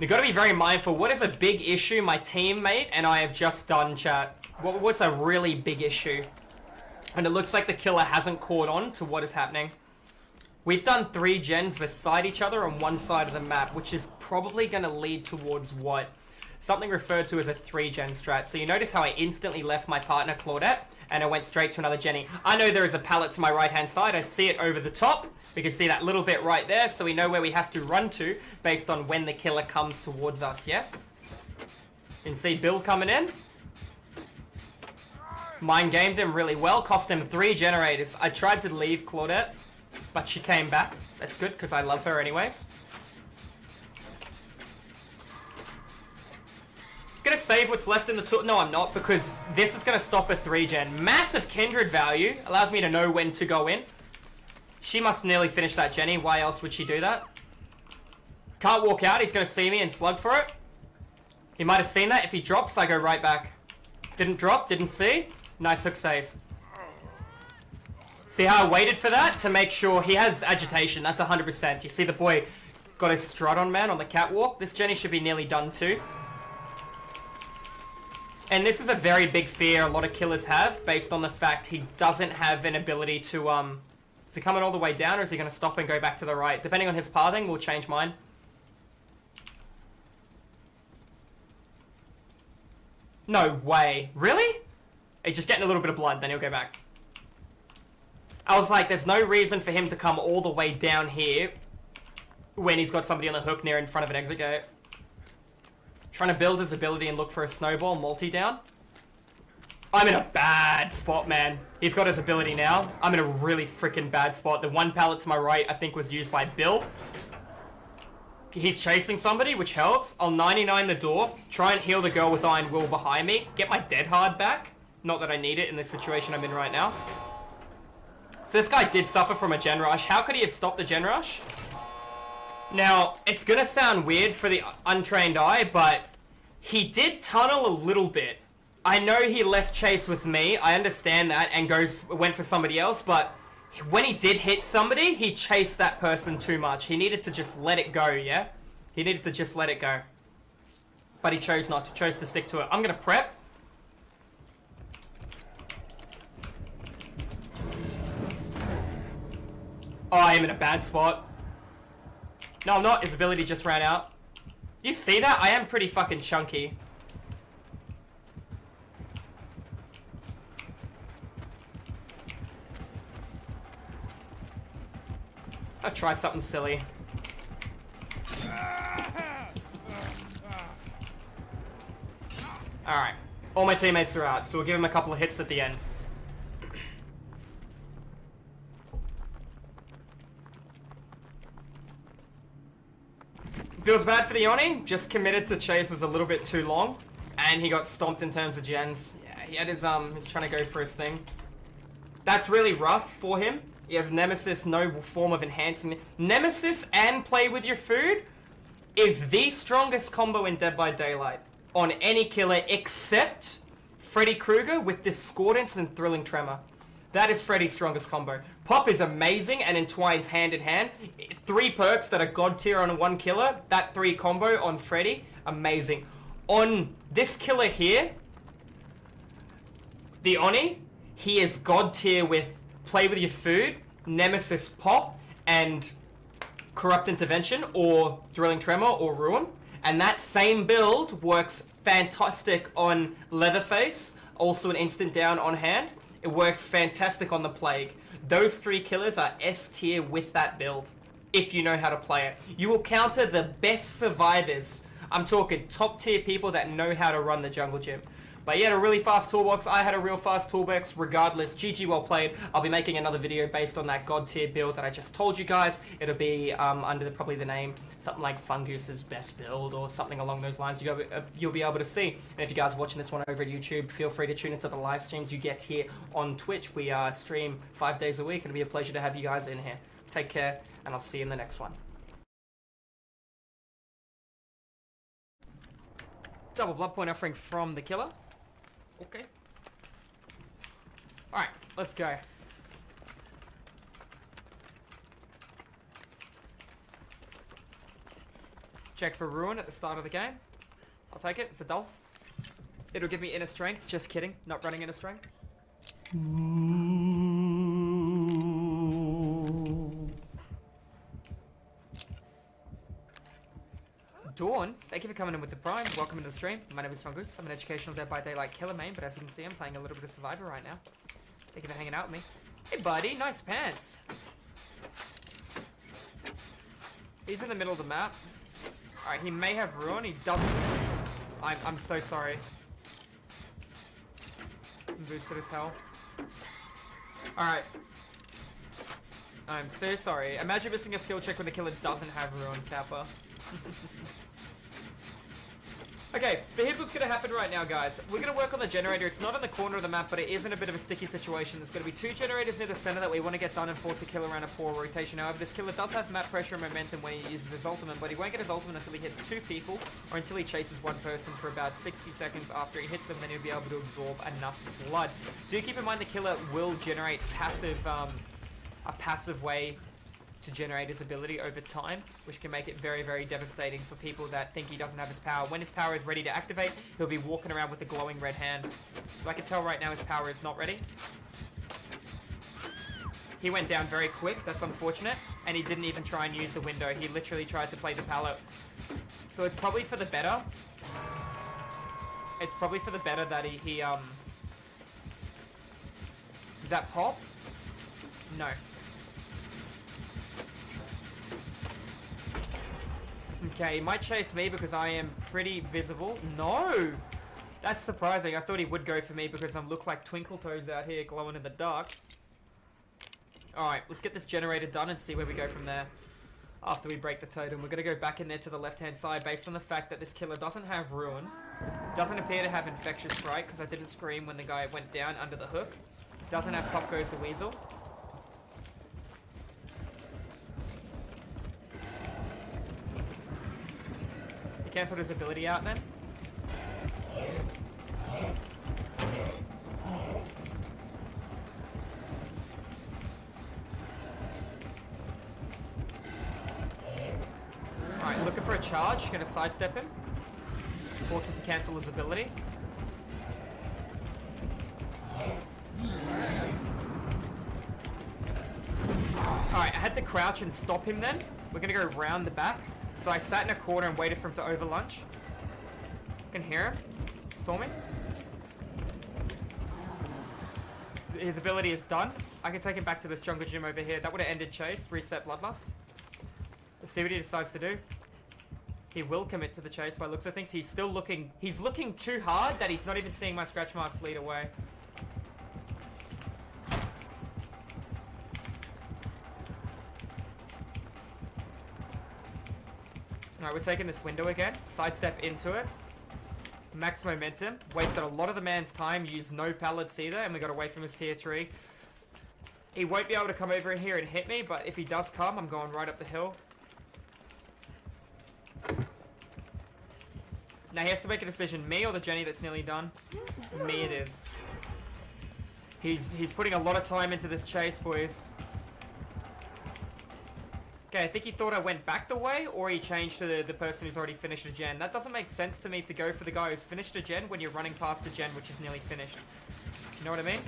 You've got to be very mindful. What is a big issue my teammate and I have just done, chat? What's a really big issue? And it looks like the killer hasn't caught on to what is happening. We've done 3 gens beside each other on one side of the map, which is probably going to lead towards what? Something referred to as a 3-gen strat. So you notice how I instantly left my partner, Claudette, and I went straight to another Jenny. I know there is a pallet to my right-hand side. I see it over the top. We can see that little bit right there, so we know where we have to run to based on when the killer comes towards us, yeah? You can see Bill coming in. Mind gamed him really well, cost him 3 generators. I tried to leave Claudette, but she came back. That's good, because I love her anyways. Gonna save what's left in the tool. No, I'm not, because this is gonna stop a 3-gen. Massive kindred value, allows me to know when to go in. She must nearly finish that Jenny. Why else would she do that? Can't walk out. He's going to see me and slug for it. He might have seen that. If he drops, I go right back. Didn't drop. Didn't see. Nice hook save. See how I waited for that? To make sure he has agitation. That's 100%. You see the boy got his strut on, man, on the catwalk. This Jenny should be nearly done too. And this is a very big fear a lot of killers have based on the fact he doesn't have an ability to... Is he coming all the way down, or is he going to stop and go back to the right? Depending on his pathing, we'll change mine. No way. Really? He's just getting a little bit of blood, then he'll go back. I was like, there's no reason for him to come all the way down here when he's got somebody on the hook near in front of an exit gate. Trying to build his ability and look for a snowball multi-down. I'm in a bad spot, man. He's got his ability now. I'm in a really freaking bad spot. The one pallet to my right, I think, was used by Bill. He's chasing somebody, which helps. I'll 99 the door. Try and heal the girl with Iron Will behind me. Get my dead hard back. Not that I need it in this situation I'm in right now. So this guy did suffer from a gen rush. How could he have stopped the gen rush? Now, it's going to sound weird for the untrained eye, but he did tunnel a little bit. I know he left chase with me, I understand that, and went for somebody else, but when he did hit somebody, he chased that person too much. He needed to just let it go, yeah? He needed to just let it go. But he chose not to, chose to stick to it. I'm gonna prep. Oh, I am in a bad spot. No, I'm not. His ability just ran out. You see that? I am pretty fucking chunky. I'll try something silly. Alright. All my teammates are out, so we'll give him a couple of hits at the end. Feels bad for the Oni. Just committed to chases a little bit too long. And he got stomped in terms of gens. Yeah, he had his, he's trying to go for his thing. That's really rough for him. He has Nemesis, no form of enhancement. Nemesis and play with your food is the strongest combo in Dead by Daylight on any killer except Freddy Krueger with Discordance and Thrilling Tremor. That is Freddy's strongest combo. Pop is amazing and entwines hand in hand. 3 perks that are god tier on one killer. That 3 combo on Freddy, amazing. On this killer here, the Oni, he is god tier with Play with your food, Nemesis Pop, and Corrupt Intervention, or Thrilling Tremor, or Ruin. And that same build works fantastic on Leatherface, also an instant down on hand. It works fantastic on the Plague. Those 3 killers are S tier with that build, if you know how to play it. You will counter the best survivors. I'm talking top tier people that know how to run the jungle gym. But he had a really fast toolbox. I had a real fast toolbox. Regardless, GG well played. I'll be making another video based on that god tier build that I just told you guys. It'll be under probably the name something like Fungoose's best build or something along those lines. You'll be able to see. And if you guys are watching this one over at YouTube, feel free to tune into the live streams you get here on Twitch. We stream 5 days a week. It'll be a pleasure to have you guys in here. Take care, and I'll see you in the next one. Double blood point offering from the killer. Okay. Alright, let's go. Check for ruin at the start of the game. I'll take it. It's a doll. It'll give me inner strength. Just kidding. Not running inner strength. Dawn, thank you for coming in with the Prime. Welcome to the stream. My name is Fungoose. I'm an educational Dead by Daylight killer main, but as you can see, I'm playing a little bit of Survivor right now. Thank you for hanging out with me. Hey, buddy. Nice pants. He's in the middle of the map. Alright, he may have ruin. He doesn't. I'm so sorry. I'm boosted as hell. Alright. I'm so sorry. Imagine missing a skill check when the killer doesn't have ruin, Kappa. Okay, so here's what's going to happen right now, guys. We're going to work on the generator. It's not in the corner of the map, but it is in a bit of a sticky situation. There's going to be 2 generators near the center that we want to get done and force the killer around a poor rotation. However, this killer does have map pressure and momentum when he uses his ultimate, but he won't get his ultimate until he hits 2 people or until he chases 1 person for about 60 seconds. After he hits them, then he'll be able to absorb enough blood. Do keep in mind the killer will generate passive, a passive way to generate his ability over time, which can make it very, very devastating for people that think he doesn't have his power. When his power is ready to activate, he'll be walking around with a glowing red hand. So I can tell right now his power is not ready. He went down very quick, that's unfortunate, and he didn't even try and use the window. He literally tried to play the pallet. So it's probably for the better. It's probably for the better that he Does that pop? No. Okay, he might chase me because I am pretty visible. No! That's surprising. I thought he would go for me because I look like Twinkle Toes out here glowing in the dark. Alright, let's get this generator done and see where we go from there. After we break the totem, we're going to go back in there to the left-hand side based on the fact that this killer doesn't have Ruin. Doesn't appear to have Infectious Strike because I didn't scream when the guy went down under the hook. Doesn't have Pop Goes the Weasel. Cancelled his ability out then. Alright, looking for a charge. Gonna sidestep him. Force him to cancel his ability. Alright, I had to crouch and stop him then. We're gonna go round the back. So I sat in a corner and waited for him to overlunge. Can hear him. Saw me. His ability is done. I can take him back to this jungle gym over here. That would have ended chase. Reset Bloodlust. Let's see what he decides to do. He will commit to the chase by looks of things. He's still looking. He's looking too hard that he's not even seeing my scratch marks lead away. Alright, we're taking this window again. Sidestep into it. Max momentum. Wasted a lot of the man's time. Used no pallets either. And we got away from his tier 3. He won't be able to come over in here and hit me. But if he does come, I'm going right up the hill. Now he has to make a decision. Me or the Jenny that's nearly done? Me it is. He's putting a lot of time into this chase, boys. Okay, I think he thought I went back the way, or he changed to the person who's already finished a gen. That doesn't make sense to me to go for the guy who's finished a gen when you're running past a gen which is nearly finished. You know what I mean?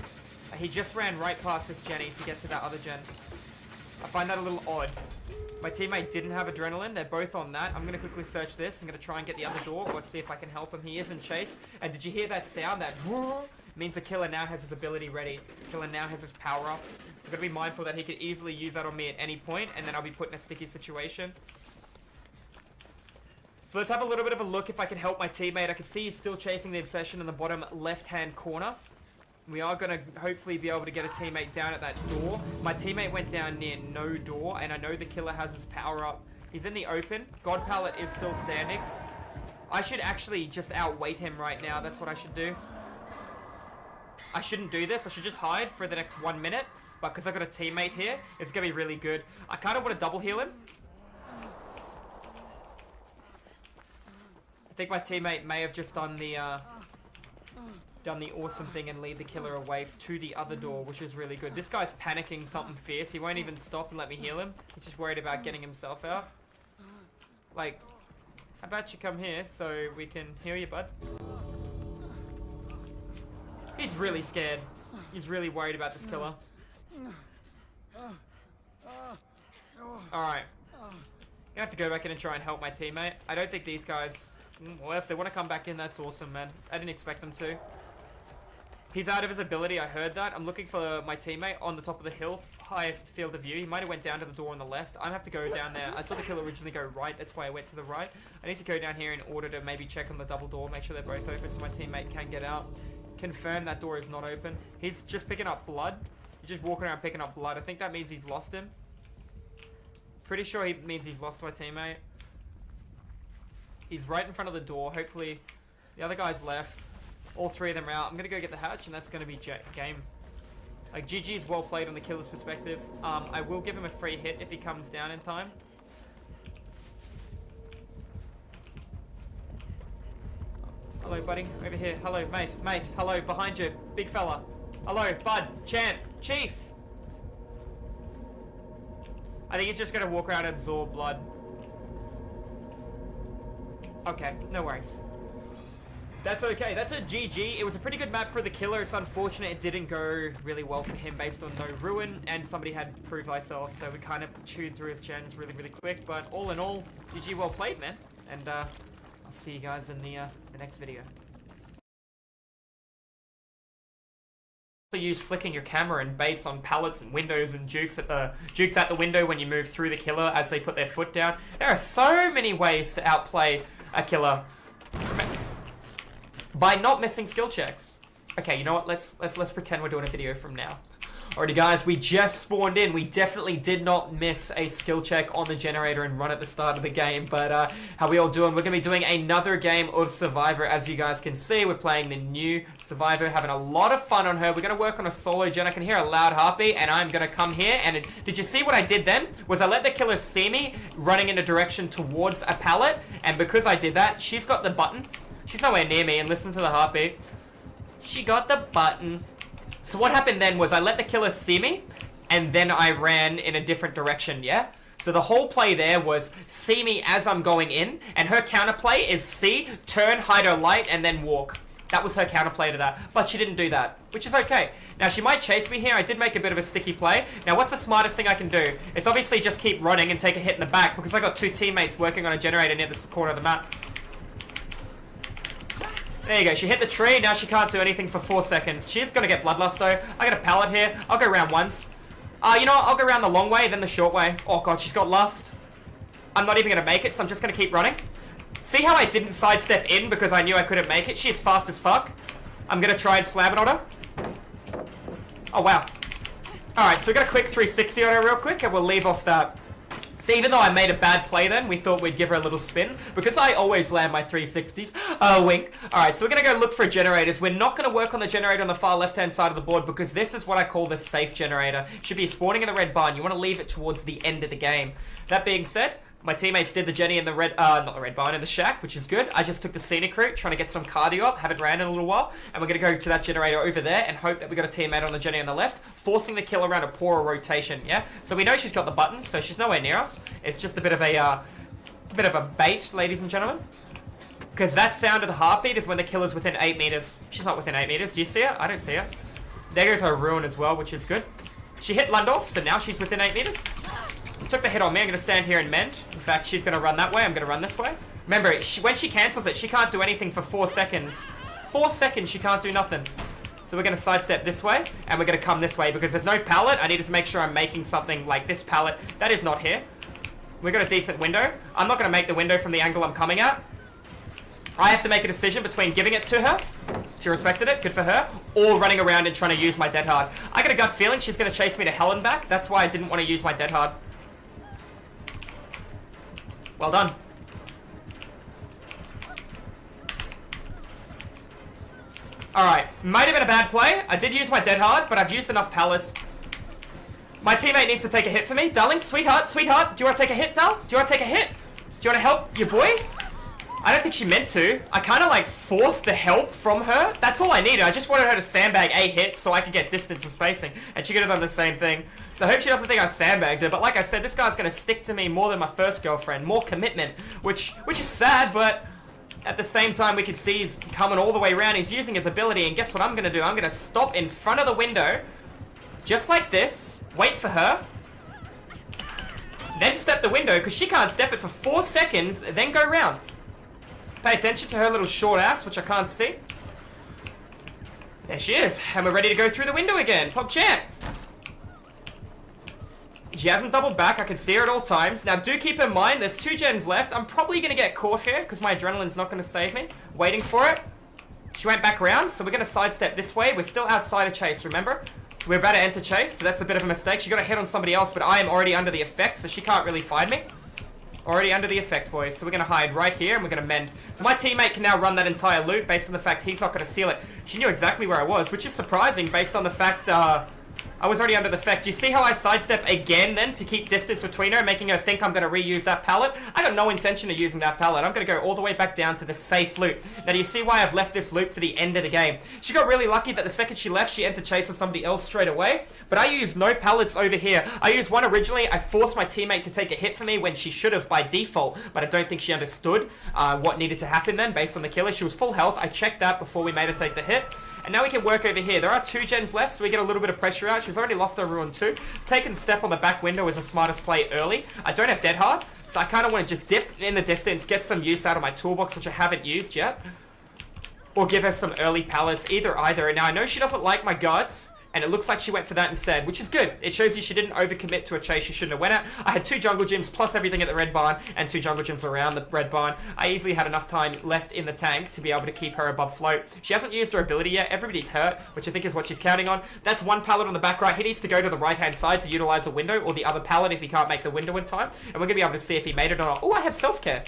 He just ran right past this Jenny to get to that other gen. I find that a little odd. My teammate didn't have adrenaline. They're both on that. I'm going to quickly search this. I'm going to try and get the other door or see if I can help him. He is in chase. And did you hear that sound? That means the killer now has his ability ready. Killer now has his power up. So got to be mindful that he could easily use that on me at any point, and then I'll be put in a sticky situation. So let's have a little bit of a look if I can help my teammate. I can see he's still chasing the obsession in the bottom left-hand corner. We are going to hopefully be able to get a teammate down at that door. My teammate went down near no door, and I know the killer has his power up. He's in the open. God Pallet is still standing. I should actually just outweight him right now. That's what I should do. I shouldn't do this. I should just hide for the next 1 minute. But because I've got a teammate here, it's going to be really good. I kind of want to double heal him. I think my teammate may have just done the awesome thing and lead the killer away to the other door, which is really good. This guy's panicking something fierce. He won't even stop and let me heal him. He's just worried about getting himself out. Like, How about you come here so we can heal you, bud? He's really scared. He's really worried about this killer. Alright. Gonna have to go back in and try and help my teammate. I don't think these guys... Well, if they want to come back in, that's awesome, man. I didn't expect them to. He's out of his ability, I heard that. I'm looking for my teammate on the top of the hill, highest field of view. He might have went down to the door on the left. I have to go down there. I saw the killer originally go right, that's why I went to the right. I need to go down here in order to maybe check on the double door, make sure they're both open so my teammate can get out. Confirm that door is not open. He's just picking up blood. He's just walking around picking up blood. I think that means he's lost him. Pretty sure he means he's lost my teammate. He's right in front of the door. Hopefully the other guy's left. All three of them are out. I'm going to go get the hatch, and that's going to be game. Like, GG's well played on the killer's perspective. I will give him a free hit if he comes down in time. Hello, buddy. Over here. Hello, mate. Mate. Hello, behind you. Big fella. Hello, bud. Champ. Chief. I think he's just going to walk around and absorb blood. Okay, no worries. That's okay. That's a GG. It was a pretty good map for the killer. It's unfortunate it didn't go really well for him based on no ruin, and somebody had proved thyself, so we kind of chewed through his gens really, really quick. But all in all, GG well played, man. And I'll see you guys in the next video. Use flicking your camera and baits on pallets and windows and jukes at the window when you move through the killer as they put their foot down. There are so many ways to outplay a killer by not missing skill checks. Okay, you know what? Let's pretend we're doing a video from now. Alrighty, guys, we just spawned in. We definitely did not miss a skill check on the generator and run at the start of the game. But how we all doing? We're going to be doing another game of Survivor. As you guys can see, we're playing the new Survivor, having a lot of fun on her. We're going to work on a solo gen. I can hear a loud heartbeat, and I'm going to come here. And did you see what I did then? Was I let the killer see me running in a direction towards a pallet. And because I did that, she's got the button. She's nowhere near me, and listen to the heartbeat. She got the button. So what happened then was I let the killer see me, and then I ran in a different direction, yeah? So the whole play there was see me as I'm going in, and her counterplay is see, turn, hide her light, and then walk. That was her counterplay to that, but she didn't do that, which is okay. Now, she might chase me here. I did make a bit of a sticky play. Now, what's the smartest thing I can do? It's obviously just keep running and take a hit in the back, because I got two teammates working on a generator near the corner of the map. There you go, she hit the tree, now she can't do anything for 4 seconds. She's gonna get bloodlust though. I got a pallet here, I'll go around once. You know what, I'll go around the long way, then the short way. Oh god, she's got lust. I'm not even gonna make it, so I'm just gonna keep running. See how I didn't sidestep in because I knew I couldn't make it? She is fast as fuck. I'm gonna try and slam it on her. Oh wow. Alright, so we got a quick 360 on her real quick, and we'll leave off that. So even though I made a bad play then, we thought we'd give her a little spin. Because I always land my 360s. Wink. Alright, so we're going to go look for generators. We're not going to work on the generator on the far left-hand side of the board because this is what I call the safe generator. Should be spawning in the red barn. You want to leave it towards the end of the game. That being said, my teammates did the Jenny in the red, not the red barn, in the shack, which is good. I just took the scenic route, trying to get some cardio up. Haven't ran in a little while. And we're going to go to that generator over there and hope that we got a teammate on the Jenny on the left, forcing the kill around a poorer rotation, yeah? So we know she's got the button, so she's nowhere near us. It's just a bit of a bait, ladies and gentlemen. Because that sound of the heartbeat is when the killer's within 8 meters. She's not within 8 meters. Do you see her? I don't see her. There goes her ruin as well, which is good. She hit Lundorf, so now she's within 8 meters. Took the hit on me. I'm going to stand here and mend. In fact, she's going to run that way. I'm going to run this way. Remember, when she cancels it, she can't do anything for 4 seconds. 4 seconds, she can't do nothing. So we're going to sidestep this way, and we're going to come this way, because there's no pallet. I needed to make sure I'm making something like this pallet. That is not here. We got a decent window. I'm not going to make the window from the angle I'm coming at. I have to make a decision between giving it to her. She respected it, good for her, or running around and trying to use my dead hard. I got a gut feeling she's going to chase me to hell and back. That's why I didn't want to use my dead hard. Well done. Alright, might have been a bad play. I did use my dead hard, but I've used enough pallets. My teammate needs to take a hit for me. Darling, sweetheart, sweetheart, do you want to take a hit, Dal? Do you want to take a hit? Do you want to help your boy? I don't think she meant to. I kind of like forced the help from her. That's all I needed. I just wanted her to sandbag a hit so I could get distance and spacing. And she could have done the same thing. So I hope she doesn't think I sandbagged her. But like I said, this guy's going to stick to me more than my first girlfriend. More commitment. Which is sad, but at the same time we can see he's coming all the way around. He's using his ability. And guess what I'm going to do? I'm going to stop in front of the window. Just like this. Wait for her. Then step the window because she can't step it for 4 seconds. Then go round. Pay attention to her little short ass, which I can't see. There she is. And we're ready to go through the window again. Pop champ. She hasn't doubled back. I can see her at all times. Now, do keep in mind, there's 2 gens left. I'm probably going to get caught here because my adrenaline's not going to save me. Waiting for it. She went back around, so we're going to sidestep this way. We're still outside of chase, remember? We're about to enter chase, so that's a bit of a mistake. She got a hit on somebody else, but I am already under the effect, so she can't really find me. Already under the effect, boys. So we're going to hide right here, and we're going to mend. So my teammate can now run that entire loop based on the fact he's not going to seal it. She knew exactly where I was, which is surprising based on the fact I was already under the effect. Do you see how I sidestep again then to keep distance between her, making her think I'm going to reuse that pallet? I got no intention of using that pallet. I'm going to go all the way back down to the safe loop. Now, do you see why I've left this loop for the end of the game? She got really lucky that the second she left, she entered chase with somebody else straight away. But I used no pallets over here. I used one originally. I forced my teammate to take a hit for me when she should have by default. But I don't think she understood what needed to happen then based on the killer. She was full health. I checked that before we made her take the hit. And now we can work over here. There are 2 gens left, so we get a little bit of pressure out. She's already lost her ruin too. Taking a step on the back window is the smartest play early. I don't have dead hard, so I kind of want to just dip in the distance, get some use out of my toolbox, which I haven't used yet. Or give her some early pallets, either. Now, I know she doesn't like my guards, and it looks like she went for that instead, which is good. It shows you she didn't overcommit to a chase she shouldn't have went at. I had 2 jungle gyms plus everything at the red barn and 2 jungle gyms around the red barn. I easily had enough time left in the tank to be able to keep her above float. She hasn't used her ability yet. Everybody's hurt, which I think is what she's counting on. That's 1 pallet on the back right. He needs to go to the right-hand side to utilize a window, or the other pallet if he can't make the window in time. And we're going to be able to see if he made it or not. Oh, I have self-care.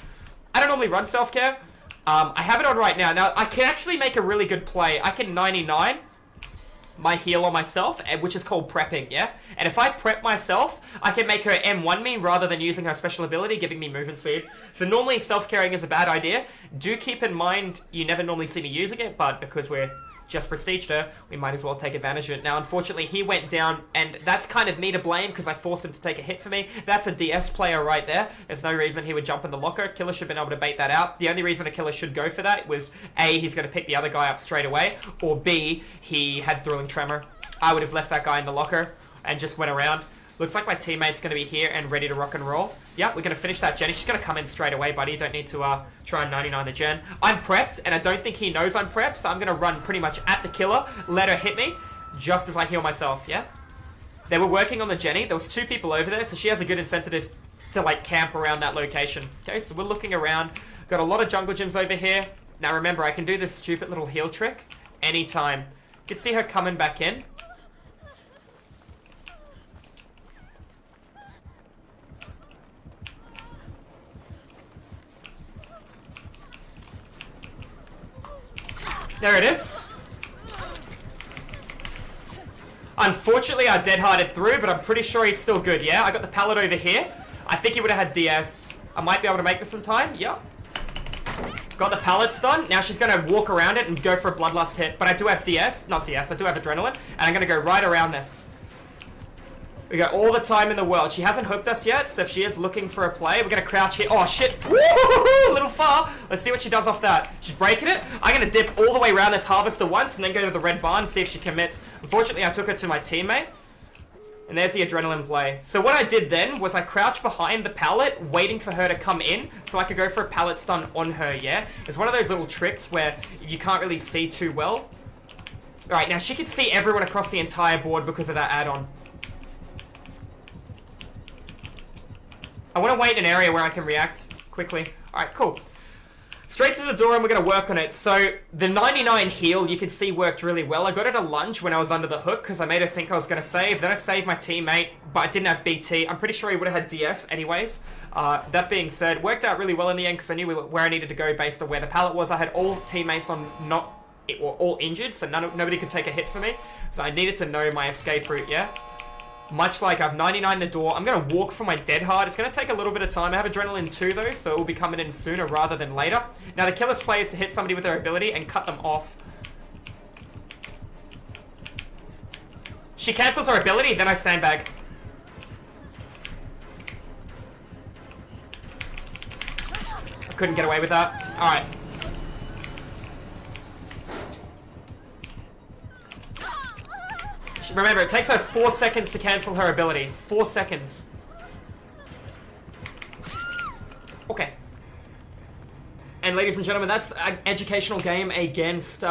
I don't normally run self-care. I have it on right now. Now, I can actually make a really good play. I can 99 my heal on myself, which is called prepping, yeah? And if I prep myself, I can make her M1 me rather than using her special ability, giving me movement speed. So normally self-carrying is a bad idea. Do keep in mind, you never normally see me using it, but because we're just prestiged her, we might as well take advantage of it. Now, unfortunately, he went down, and that's kind of me to blame because I forced him to take a hit for me. That's a DS player right there. There's no reason he would jump in the locker. Killer should have been able to bait that out. The only reason a killer should go for that was A, he's going to pick the other guy up straight away, or B, he had Thrilling Tremor. I would have left that guy in the locker and just went around. Looks like my teammate's going to be here and ready to rock and roll. Yeah, we're going to finish that Jenny. She's going to come in straight away, buddy. You don't need to try and 99 the gen. I'm prepped, and I don't think he knows I'm prepped, so I'm going to run pretty much at the killer, let her hit me, just as I heal myself, yeah? They were working on the Jenny. There was 2 people over there, so she has a good incentive to, like, camp around that location. Okay, so we're looking around. Got a lot of jungle gyms over here. Now, remember, I can do this stupid little heal trick anytime. You can see her coming back in. There it is. Unfortunately, I dead-harded through, but I'm pretty sure he's still good, yeah? I got the pallet over here. I think he would have had DS. I might be able to make this in time. Yep. Got the pallets done. Now she's going to walk around it and go for a Bloodlust hit. But I do have DS. Not DS. I do have Adrenaline. And I'm going to go right around this. We got all the time in the world. She hasn't hooked us yet, so if she is looking for a play, we're going to crouch here. Oh, shit. Woo-hoo-hoo! A little far. Let's see what she does off that. She's breaking it. I'm going to dip all the way around this harvester once and then go to the red barn and see if she commits. Unfortunately, I took her to my teammate. And there's the adrenaline play. So what I did then was I crouched behind the pallet, waiting for her to come in so I could go for a pallet stun on her, yeah? It's one of those little tricks where you can't really see too well. Alright, now she can see everyone across the entire board because of that add-on. I want to wait in an area where I can react quickly. Alright, cool. Straight to the door and we're going to work on it. So, the 99 heal, you can see worked really well. I got it a lunge when I was under the hook because I made her think I was going to save. Then I saved my teammate, but I didn't have BT. I'm pretty sure he would have had DS anyways. That being said, worked out really well in the end because I knew where I needed to go based on where the pallet was. I had all teammates on all injured, so nobody could take a hit for me. So I needed to know my escape route, yeah? Much like I've 99 the door, I'm going to walk for my dead hard. It's going to take a little bit of time. I have adrenaline too though, so it will be coming in sooner rather than later. Now the killer's play is to hit somebody with their ability and cut them off. She cancels her ability, then I sandbag. I couldn't get away with that. Alright. Remember, it takes her 4 seconds to cancel her ability. 4 seconds. Okay. And ladies and gentlemen, that's an educational game against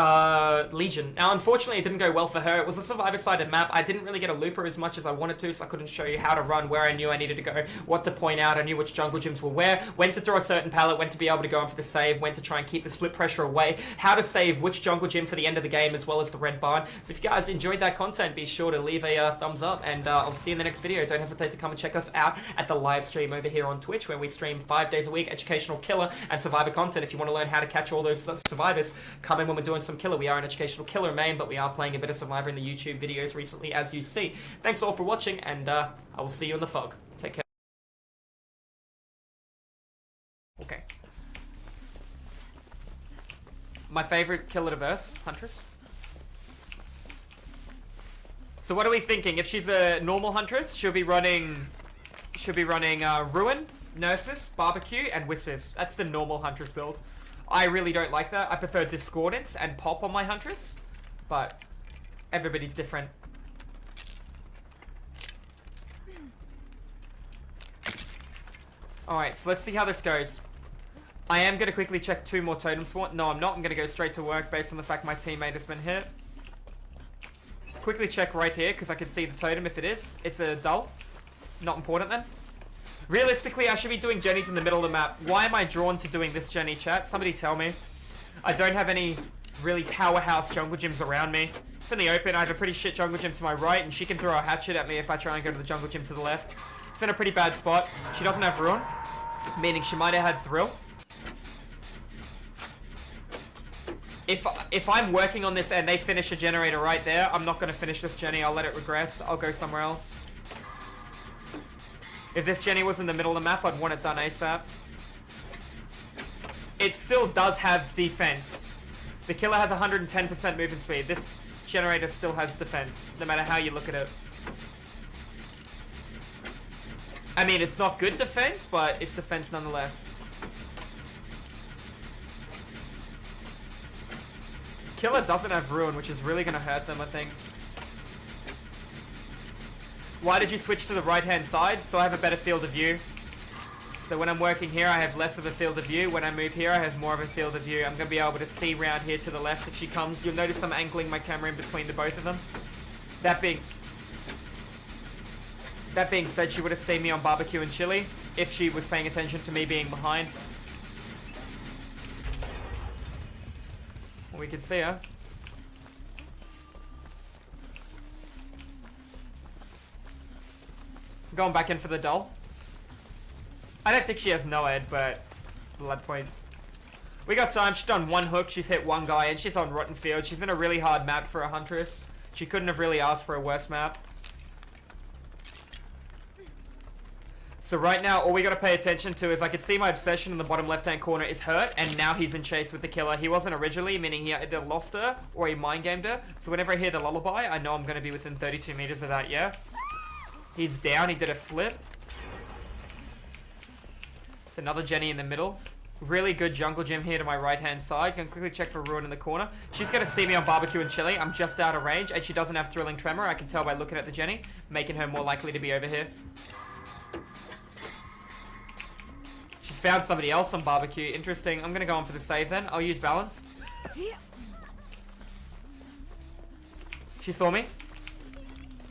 Legion. Now, unfortunately, it didn't go well for her. It was a survivor-sided map. I didn't really get a looper as much as I wanted to, so I couldn't show you how to run, where I knew I needed to go, what to point out. I knew which jungle gyms were where, when to throw a certain pallet, when to be able to go in for the save, when to try and keep the split pressure away, how to save which jungle gym for the end of the game, as well as the red barn. So if you guys enjoyed that content, be sure to leave a thumbs up, and I'll see you in the next video. Don't hesitate to come and check us out at the live stream over here on Twitch, where we stream 5 days a week, educational killer and survivor content. If you want to learn how to catch all those survivors, come in when we're doing some killer. We are an educational killer main, but we are playing a bit of survivor in the YouTube videos recently, as you see. Thanks all for watching, and I will see you in the fog. Take care. Okay. My favorite killer to verse, Huntress. So what are we thinking? If she's a normal Huntress, she'll be running Ruin, Nemesis, Barbecue, and Whispers. That's the normal Huntress build. I really don't like that. I prefer Discordance and Pop on my Huntress, but everybody's different. Alright, so let's see how this goes. I am going to quickly check 2 more totem spawn. No, I'm not. I'm going to go straight to work based on the fact my teammate has been hit. Quickly check right here, because I can see the totem if it is. It's a dull. Not important then. Realistically, I should be doing Jennies in the middle of the map. Why am I drawn to doing this Jenny, chat? Somebody tell me. I don't have any really powerhouse jungle gyms around me. It's in the open. I have a pretty shit jungle gym to my right, and she can throw a hatchet at me if I try and go to the jungle gym to the left. It's in a pretty bad spot. She doesn't have Ruin, meaning she might have had Thrill. If I'm working on this and they finish a generator right there, I'm not going to finish this Jenny. I'll let it regress. I'll go somewhere else. If this Jenny was in the middle of the map, I'd want it done ASAP. It still does have defense. The killer has 110% movement speed. This generator still has defense, no matter how you look at it. I mean, it's not good defense, but it's defense nonetheless. Killer doesn't have Ruin, which is really going to hurt them, I think. Why did you switch to the right-hand side? So I have a better field of view. So when I'm working here, I have less of a field of view. When I move here, I have more of a field of view. I'm going to be able to see round here to the left if she comes. You'll notice I'm angling my camera in between the both of them. That being said, she would have seen me on Barbecue and Chili if she was paying attention to me being behind. Well, we could see her. Going back in for the doll. I don't think she has no ed, but blood points. We got time. She's done 1 hook. She's hit 1 guy, and she's on Rotten Field. She's in a really hard map for a Huntress. She couldn't have really asked for a worse map. So right now, all we got to pay attention to is I can see my obsession in the bottom left-hand corner is hurt, and now he's in chase with the killer. He wasn't originally, meaning he either lost her or he mind-gamed her. So whenever I hear the lullaby, I know I'm going to be within 32 meters of that, yeah? He's down. He did a flip. It's another Jenny in the middle. Really good jungle gym here to my right-hand side. Can quickly check for Ruin in the corner. She's going to see me on Barbecue and Chili. I'm just out of range, and she doesn't have Thrilling Tremor. I can tell by looking at the Jenny, making her more likely to be over here. She's found somebody else on Barbecue. Interesting. I'm going to go on for the save then. I'll use Balanced. She saw me.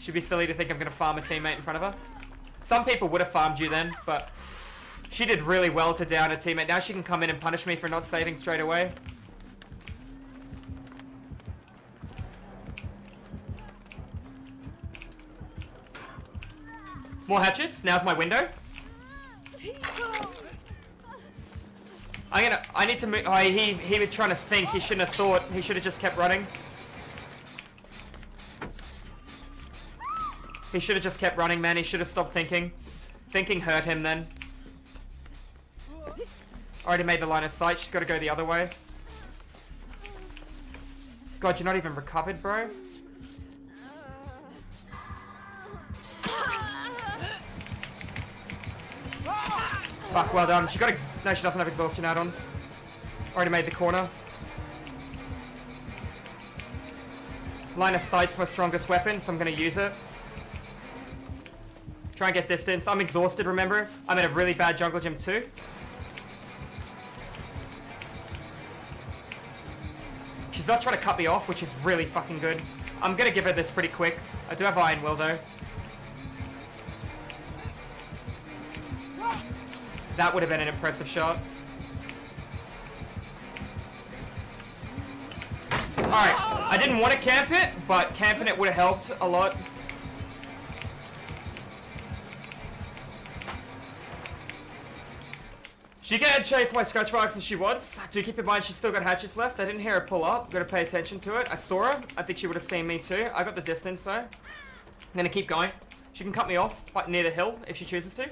Should be silly to think I'm going to farm a teammate in front of her. Some people would have farmed you then, but she did really well to down a teammate. Now she can come in and punish me for not saving straight away. More hatchets. Now's my window. I need to move. Oh, he was trying to think. He shouldn't have thought. He should have just kept running. He should have just kept running, man. He should have stopped thinking. Thinking hurt him then. Already made the line of sight. She's got to go the other way. God, you're not even recovered, bro. Fuck, well done. She got no, she doesn't have exhaustion add-ons. Already made the corner. Line of sight's my strongest weapon, so I'm going to use it. Try and get distance. I'm exhausted, remember? I'm in a really bad jungle gym too. She's not trying to cut me off, which is really fucking good. I'm going to give her this pretty quick. I do have Iron Will, though. That would have been an impressive shot. Alright, I didn't want to camp it, but camping it would have helped a lot. She can chase my scratch marks if she wants. Do keep in mind she's still got hatchets left. I didn't hear her pull up. Gotta pay attention to it. I saw her. I think she would have seen me too. I got the distance though. I'm gonna keep going. She can cut me off but near the hill if she chooses to.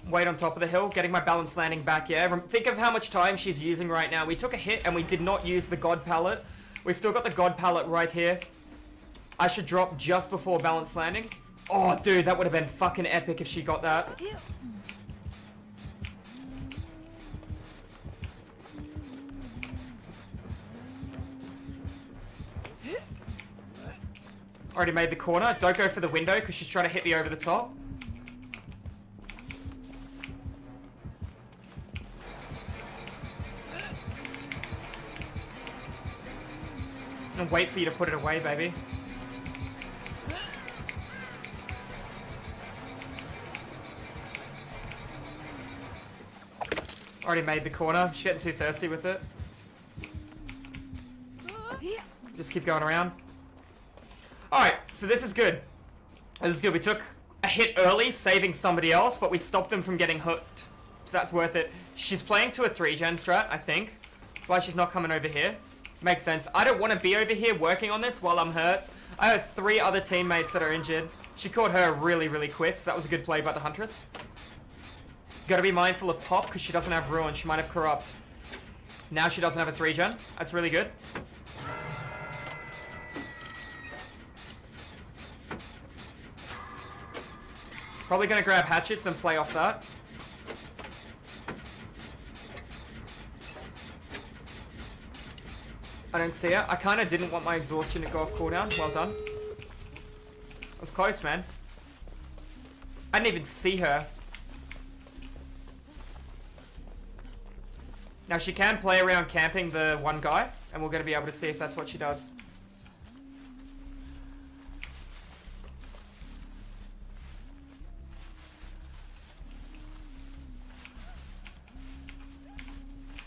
Wait on top of the hill, getting my balance landing back, yeah. Think of how much time she's using right now. We took a hit and we did not use the God Pallet. We've still got the God Pallet right here. I should drop just before balance landing. Oh, dude, that would have been fucking epic if she got that. Already made the corner. Don't go for the window because she's trying to hit me over the top. And wait for you to put it away, baby. Already made the corner. She's getting too thirsty with it. Just keep going around. Alright, so this is good. This is good. We took a hit early, saving somebody else, but we stopped them from getting hooked. So that's worth it. She's playing to a 3-gen strat, I think. That's why she's not coming over here. Makes sense. I don't want to be over here working on this while I'm hurt. I have 3 other teammates that are injured. She caught her really, really quick, so that was a good play by the Huntress. Gotta be mindful of Pop, because she doesn't have Ruin. She might have Corrupt. Now she doesn't have a 3-gen. That's really good. Probably gonna grab hatchets and play off that. I don't see her. I kind of didn't want my exhaustion to go off cooldown. Well done. That was close, man. I didn't even see her. Now she can play around camping the one guy, and we're going to be able to see if that's what she does.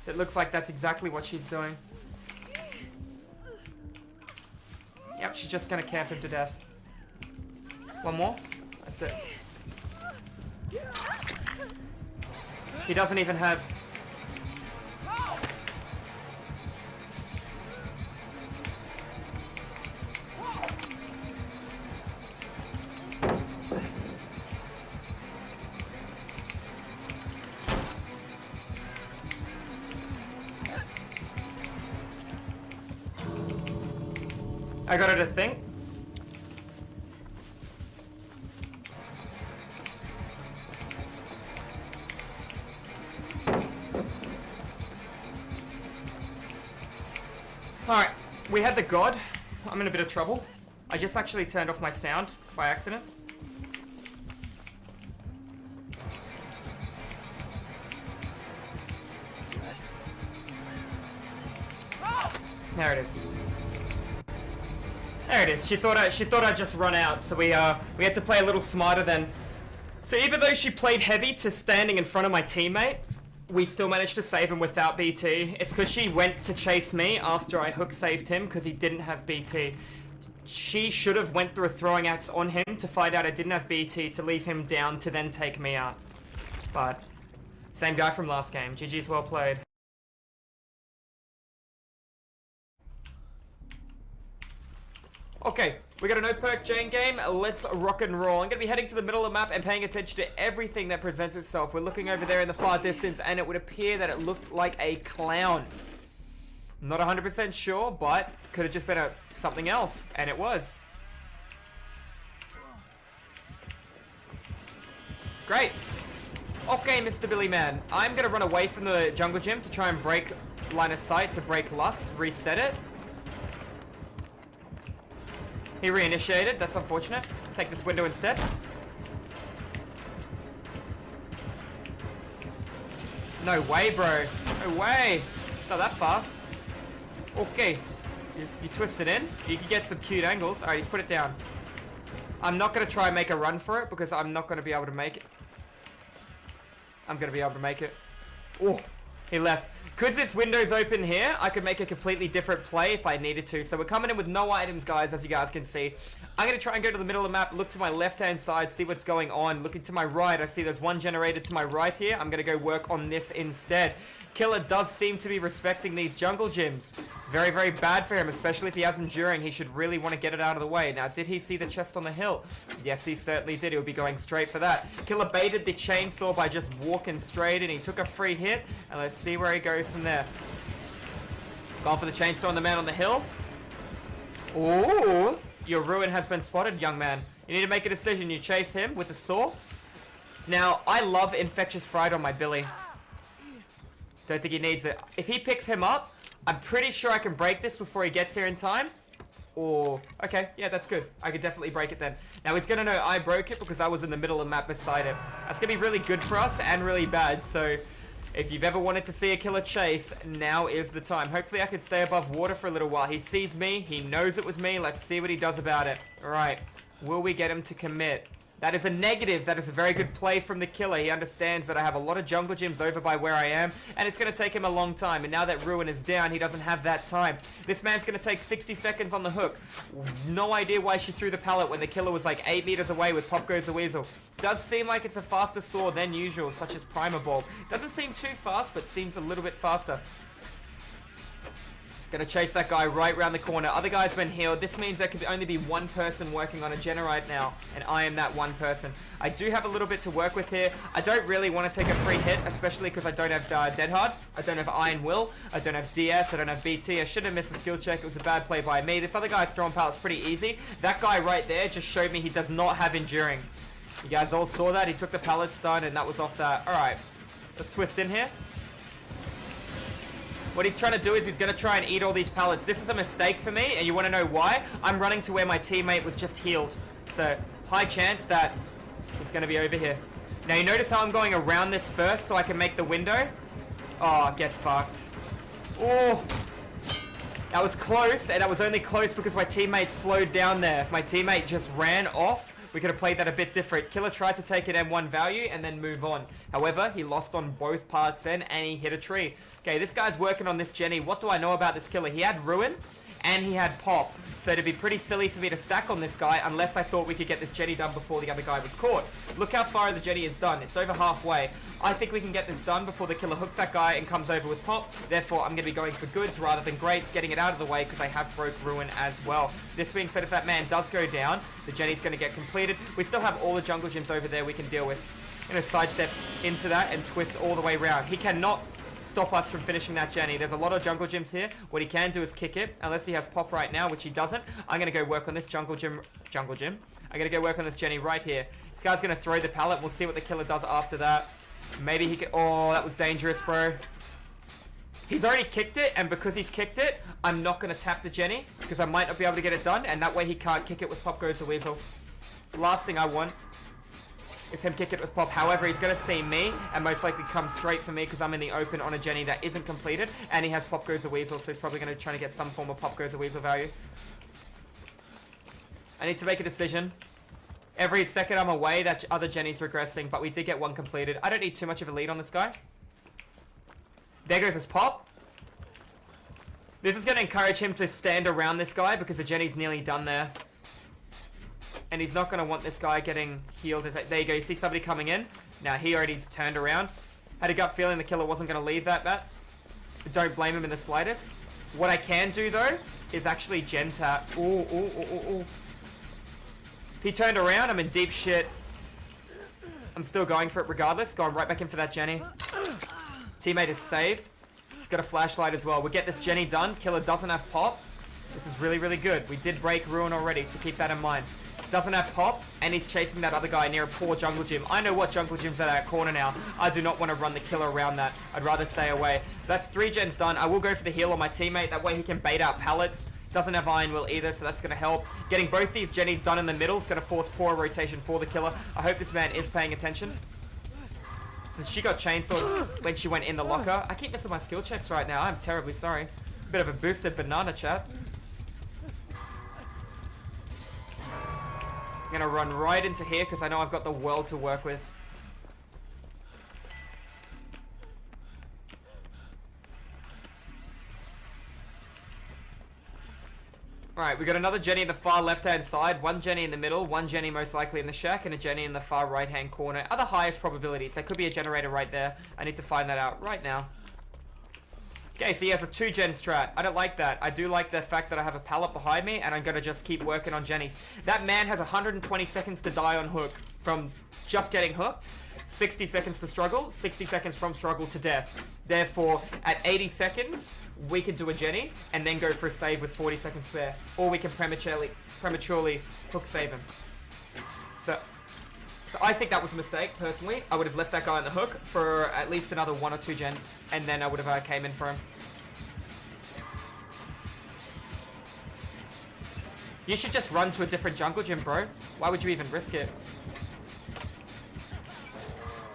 So it looks like that's exactly what she's doing. Yep, she's just gonna camp him to death. One more. That's it. He doesn't even have... I got her to think. Alright, we had the God. I'm in a bit of trouble. I just actually turned off my sound by accident. There it is. There it is. She thought I'd just run out, so we had to play a little smarter then. So even though she played heavy to standing in front of my teammates, we still managed to save him without BT. It's because she went to chase me after I hook saved him because he didn't have BT. She should have went through a throwing axe on him to find out I didn't have BT to leave him down to then take me out. But same guy from last game. GG's well played. Okay, we got a no perk Jane game. Let's rock and roll. I'm going to be heading to the middle of the map and paying attention to everything that presents itself. We're looking over there in the far distance, and it would appear that it looked like a clown. Not 100% sure, but could have just been something else, and it was. Great. Okay, Mr. Billy Man. I'm going to run away from the jungle gym to try and break line of sight, to break lust, reset it. He reinitiated. That's unfortunate. Take this window instead. No way, bro. No way. It's not that fast. Okay. You twist it in. You can get some cute angles. Alright, he's put it down. I'm not going to try and make a run for it because I'm not going to be able to make it. I'm going to be able to make it. Oh, he left. Because this window's open here, I could make a completely different play if I needed to. So we're coming in with no items, guys, as you guys can see. I'm going to try and go to the middle of the map, look to my left-hand side, see what's going on. Looking to my right, I see there's one generator to my right here. I'm going to go work on this instead. Killer does seem to be respecting these jungle gyms. It's very, very bad for him, especially if he has enduring. He should really want to get it out of the way. Now, did he see the chest on the hill? Yes, he certainly did. He'll be going straight for that. Killer baited the chainsaw by just walking straight in. He took a free hit, and let's see where he goes from there. Gone for the chainsaw on the man on the hill. Ooh, your ruin has been spotted, young man. You need to make a decision. You chase him with the saw. Now, I love Infectious Fright on my Billy. Don't think he needs it. If he picks him up, I'm pretty sure I can break this before he gets here in time. Or, okay, yeah, that's good. I could definitely break it then. Now, he's going to know I broke it because I was in the middle of the map beside him. That's going to be really good for us and really bad. So, if you've ever wanted to see a killer chase, now is the time. Hopefully, I can stay above water for a little while. He sees me. He knows it was me. Let's see what he does about it. All right. Will we get him to commit? That is a negative. That is a very good play from the killer. He understands that I have a lot of jungle gyms over by where I am, and it's going to take him a long time. And now that Ruin is down, he doesn't have that time. This man's going to take 60 seconds on the hook. No idea why she threw the pallet when the killer was like 8 meters away with Pop Goes the Weasel. Does seem like it's a faster saw than usual, such as Primer Ball. Doesn't seem too fast, but seems a little bit faster. Gonna chase that guy right around the corner. Other guy's been healed. This means there could only be one person working on a gen right now, and I am that one person. I do have a little bit to work with here. I don't really want to take a free hit, especially because I don't have Dead Hard. I don't have Iron Will. I don't have DS. I don't have BT. I shouldn't have missed a skill check. It was a bad play by me. This other guy's throwing pallets pretty easy. That guy right there just showed me he does not have Enduring. You guys all saw that. He took the pallet stun, and that was off that. Alright, let's twist in here. What he's trying to do is he's going to try and eat all these pallets. This is a mistake for me, and you want to know why? I'm running to where my teammate was just healed. So, high chance that it's going to be over here. Now, you notice how I'm going around this first so I can make the window? Oh, get fucked. Oh, that was close, and that was only close because my teammate slowed down there. If my teammate just ran off, we could have played that a bit different. Killer tried to take an M1 value and then move on. However, he lost on both parts then, and he hit a tree. Okay, this guy's working on this Jenny. What do I know about this killer? He had Ruin, and he had Pop. So it'd be pretty silly for me to stack on this guy unless I thought we could get this Jenny done before the other guy was caught. Look how far the Jenny is done. It's over halfway. I think we can get this done before the killer hooks that guy and comes over with Pop. Therefore, I'm going to be going for goods rather than greats, getting it out of the way because I have broke Ruin as well. This being said, if that man does go down, the Jenny's going to get completed. We still have all the jungle gyms over there we can deal with. I'm going to sidestep into that and twist all the way around. He cannot stop us from finishing that Jenny. There's a lot of jungle gyms here. What he can do is kick it, unless he has Pop right now, which he doesn't. I'm going to go work on this jungle gym. I'm going to go work on this Jenny right here. This guy's going to throw the pallet. We'll see what the killer does after that. Maybe he can... Oh, that was dangerous, bro. He's already kicked it, and because he's kicked it, I'm not going to tap the Jenny, because I might not be able to get it done, and that way he can't kick it with Pop Goes the Weasel. The last thing I want is him kick it with Pop. However, he's going to see me and most likely come straight for me because I'm in the open on a Jenny that isn't completed, and he has Pop Goes the Weasel, so he's probably going to try to get some form of Pop Goes the Weasel value. I need to make a decision. Every second I'm away, that other Jenny's regressing, but we did get one completed. I don't need too much of a lead on this guy. There goes his Pop. This is going to encourage him to stand around this guy because the Jenny's nearly done there. And he's not going to want this guy getting healed. There you go. You see somebody coming in. Now, he already's turned around. Had a gut feeling the killer wasn't going to leave that bat. Don't blame him in the slightest. What I can do, though, is actually gen tap. Ooh. If he turned around, I'm in deep shit. I'm still going for it regardless. Going right back in for that Jenny. Teammate is saved. He's got a flashlight as well. We'll get this Jenny done. Killer doesn't have pop. This is really, really good. We did break Ruin already, so keep that in mind. Doesn't have pop, and he's chasing that other guy near a poor jungle gym. I know what jungle gym's at that corner now. I do not want to run the killer around that. I'd rather stay away. So that's 3 gens done. I will go for the heal on my teammate. That way he can bait out pallets. Doesn't have Iron Will either, so that's going to help. Getting both these Jennies done in the middle is going to force poor rotation for the killer. I hope this man is paying attention. Since she got chainsawed when she went in the locker. I keep missing my skill checks right now. I'm terribly sorry. Bit of a boosted banana, chat. I'm going to run right into here because I know I've got the world to work with. Alright, we got another Jenny in the far left-hand side, 1 Jenny in the middle, 1 Jenny most likely in the shack, and a Jenny in the far right-hand corner. Are the highest probabilities. There could be a generator right there. I need to find that out right now. Okay, so he has a 2-gen strat. I don't like that. I do like the fact that I have a pallet behind me, and I'm going to just keep working on Jennies. That man has 120 seconds to die on hook from just getting hooked, 60 seconds to struggle, 60 seconds from struggle to death. Therefore, at 80 seconds, we can do a Jenny and then go for a save with 40 seconds spare. Or we can prematurely hook save him. So I think that was a mistake, personally. I would have left that guy on the hook for at least another 1 or 2 gens, and then I would have came in for him. You should just run to a different jungle gym, bro. Why would you even risk it?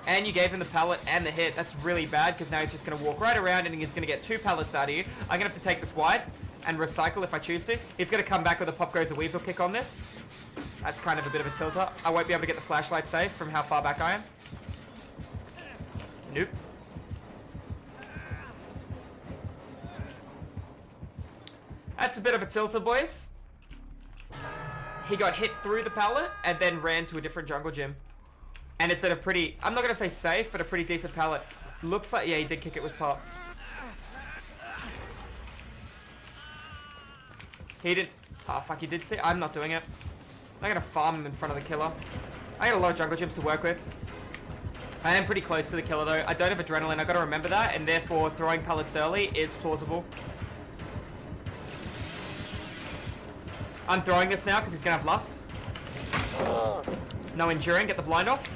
And you gave him the pallet and the hit. That's really bad, because now he's just going to walk right around and he's going to get 2 pallets out of you. I'm going to have to take this wide and recycle if I choose to. He's going to come back with a Pop Goes a Weasel kick on this. That's kind of a bit of a tilter. I won't be able to get the flashlight safe from how far back I am. Nope. That's a bit of a tilter, boys. He got hit through the pallet and then ran to a different jungle gym. And it's at a pretty, I'm not going to say safe, but a pretty decent pallet. Looks like, yeah, he did kick it with pop. He didn't, oh fuck, he did see, I'm not doing it. I'm going to farm him in front of the killer. I got a lot of jungle gyms to work with. I am pretty close to the killer though. I don't have adrenaline, I've got to remember that, and therefore throwing pallets early is plausible. I'm throwing this now because he's going to have lust. No enduring, get the blind off.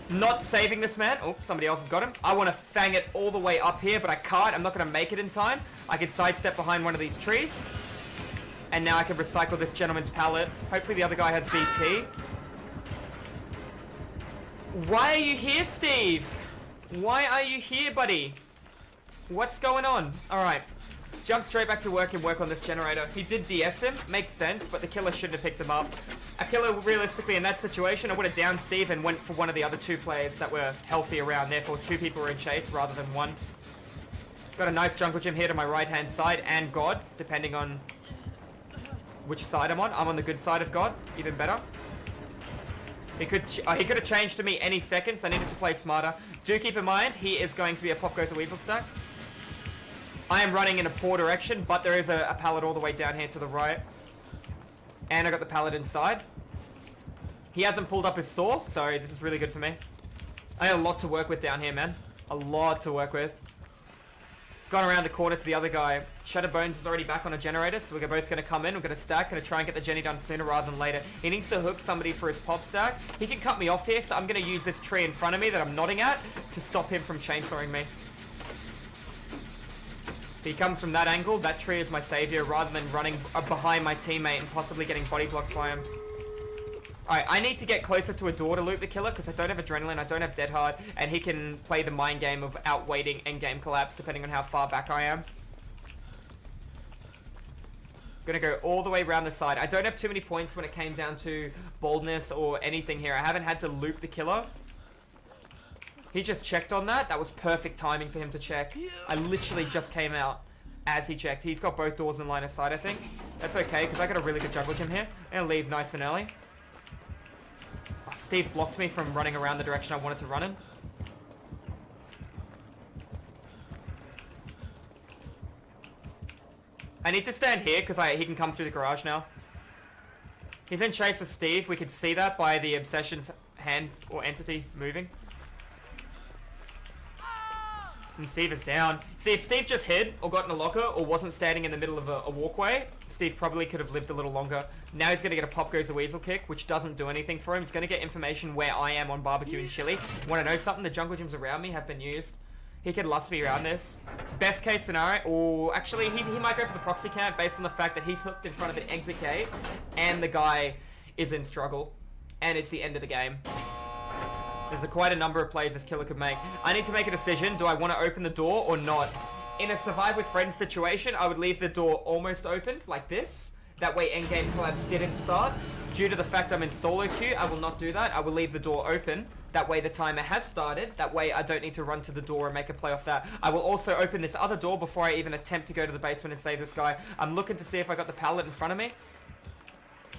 Not saving this man. Oh, somebody else has got him. I want to fang it all the way up here, but I can't. I'm not going to make it in time. I can sidestep behind one of these trees. And now I can recycle this gentleman's pallet. Hopefully the other guy has BT. Why are you here, Steve? Why are you here, buddy? What's going on? Alright. Let's jump straight back to work and work on this generator. He did DS him. Makes sense, but the killer shouldn't have picked him up. A killer, realistically, in that situation, I would have downed Steve and went for one of the other 2 players that were healthy around. Therefore, 2 people were in chase rather than 1. Got a nice jungle gym here to my right-hand side, and God, depending on which side I'm on. I'm on the good side of God, even better. He could have changed to me any second, so I needed to play smarter. Do keep in mind, he is going to be a Pop Goes a Weasel stack. I am running in a poor direction, but there is a pallet all the way down here to the right. And I got the pallet inside. He hasn't pulled up his saw, so this is really good for me. I have a lot to work with down here, man. A lot to work with. It's gone around the corner to the other guy. Shadowbones is already back on a generator, so we're both going to come in. We're going to stack, going to try and get the Jenny done sooner rather than later. He needs to hook somebody for his pop stack. He can cut me off here, so I'm going to use this tree in front of me that I'm nodding at to stop him from chainsawing me. If he comes from that angle, that tree is my savior rather than running behind my teammate and possibly getting body blocked by him. Alright, I need to get closer to a door to loot the killer because I don't have adrenaline, I don't have dead hard, and he can play the mind game of outwaiting endgame collapse depending on how far back I am. Gonna go all the way around the side. I don't have too many points when it came down to boldness or anything here. I haven't had to loop the killer. He just checked on that. That was perfect timing for him to check. I literally just came out as he checked. He's got both doors in line of sight, I think. That's okay, because I got a really good jungle gym here. I'm gonna leave nice and early. Oh, Steve blocked me from running around the direction I wanted to run in. I need to stand here because he can come through the garage now. He's in chase with Steve. We could see that by the Obsession's hand or entity moving. And Steve is down. See, if Steve just hid or got in a locker or wasn't standing in the middle of a walkway, Steve probably could have lived a little longer. Now he's going to get a Pop Goes the Weasel kick, which doesn't do anything for him. He's going to get information where I am on barbecue and chili. Want to know something? The jungle gyms around me have been used. He could lust me around this. Best case scenario, or actually he might go for the proxy camp based on the fact that he's hooked in front of an exit gate and the guy is in struggle. And it's the end of the game. There's quite a number of plays this killer could make. I need to make a decision. Do I want to open the door or not? In a survive with friends situation, I would leave the door almost opened, like this. That way endgame collapse didn't start. Due to the fact I'm in solo queue, I will not do that. I will leave the door open. That way the timer has started. That way I don't need to run to the door and make a play off that. I will also open this other door before I even attempt to go to the basement and save this guy. I'm looking to see if I got the pallet in front of me.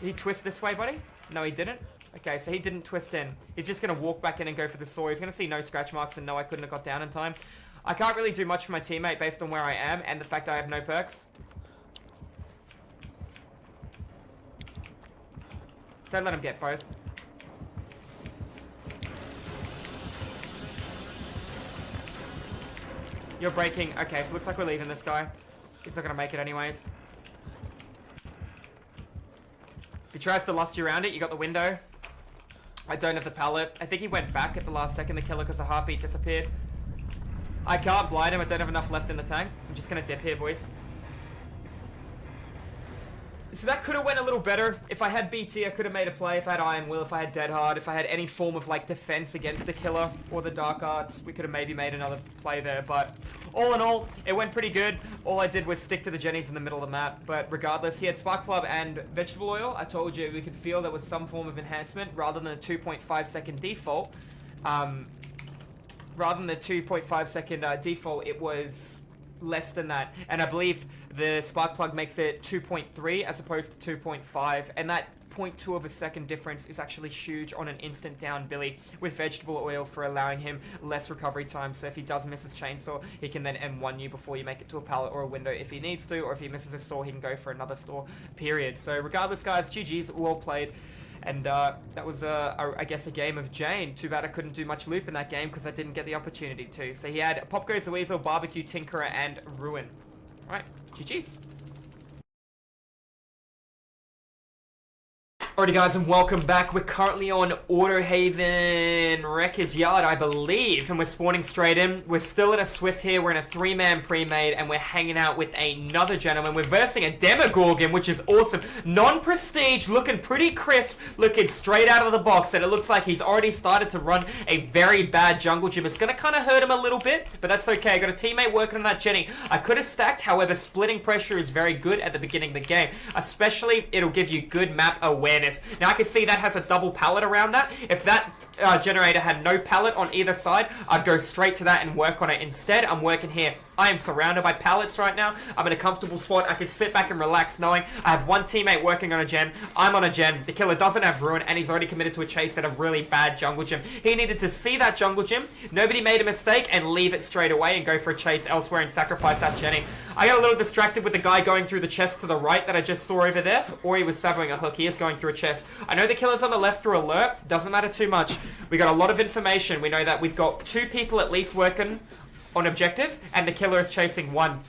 Did he twist this way, buddy? No, he didn't. Okay, so he didn't twist in. He's just going to walk back in and go for the saw. He's going to see no scratch marks and no, I couldn't have got down in time. I can't really do much for my teammate based on where I am and the fact I have no perks. Don't let him get both. You're breaking. Okay, so it looks like we're leaving this guy. He's not going to make it anyways. If he tries to lust you around it, you got the window. I don't have the pallet. I think he went back at the last second, the killer, because the heartbeat disappeared. I can't blind him. I don't have enough left in the tank. I'm just going to dip here, boys. So that could have went a little better. If I had BT, I could have made a play. If I had Iron Will, if I had Dead Hard, if I had any form of like defense against the killer or the Dark Arts, we could have maybe made another play there. But all in all, it went pretty good. All I did was stick to the Jennies in the middle of the map. But regardless, he had Spark Plug and Vegetable Oil. I told you we could feel there was some form of enhancement rather than a 2.5 second default. Rather than the 2.5 second default, it was less than that. And I believe the Spark Plug makes it 2.3 as opposed to 2.5, and that 0.2 of a second difference is actually huge on an instant down Billy with Vegetable Oil for allowing him less recovery time. So if he does miss his chainsaw, he can then M1 you before you make it to a pallet or a window if he needs to, or if he misses a saw, he can go for another store, period. So regardless, guys, GG's, well played. And that was, I guess, a game of Jane. Too bad I couldn't do much loop in that game because I didn't get the opportunity to. So he had Pop Goes the Weasel, Barbecue, Tinkerer, and Ruin. Alright, GG's. Alrighty guys, and welcome back. We're currently on Autohaven Wrecker's Yard, I believe, and we're spawning straight in. We're still in a Swift here. We're in a 3-man pre-made, and we're hanging out with another gentleman. We're versing a Demogorgon, which is awesome. Non-prestige, looking pretty crisp, looking straight out of the box, and it looks like he's already started to run a very bad jungle gym. It's going to kind of hurt him a little bit, but that's okay. I got a teammate working on that Jenny. I could have stacked, however, splitting pressure is very good at the beginning of the game. Especially, it'll give you good map awareness. Now I can see that has a double pallet around that. If that generator had no pallet on either side, I'd go straight to that and work on it. Instead, I'm working here. I am surrounded by pallets right now. I'm in a comfortable spot. I can sit back and relax knowing I have one teammate working on a gen. I'm on a gen. The killer doesn't have Ruin, and he's already committed to a chase at a really bad jungle gym. He needed to see that jungle gym. Nobody made a mistake and leave it straight away and go for a chase elsewhere and sacrifice that Jenny. I got a little distracted with the guy going through the chest to the right that I just saw over there, or he was severing a hook. He is going through a chest. I know the killer's on the left through alert. Doesn't matter too much. We got a lot of information. We know that we've got 2 people at least working on objective, and the killer is chasing 1.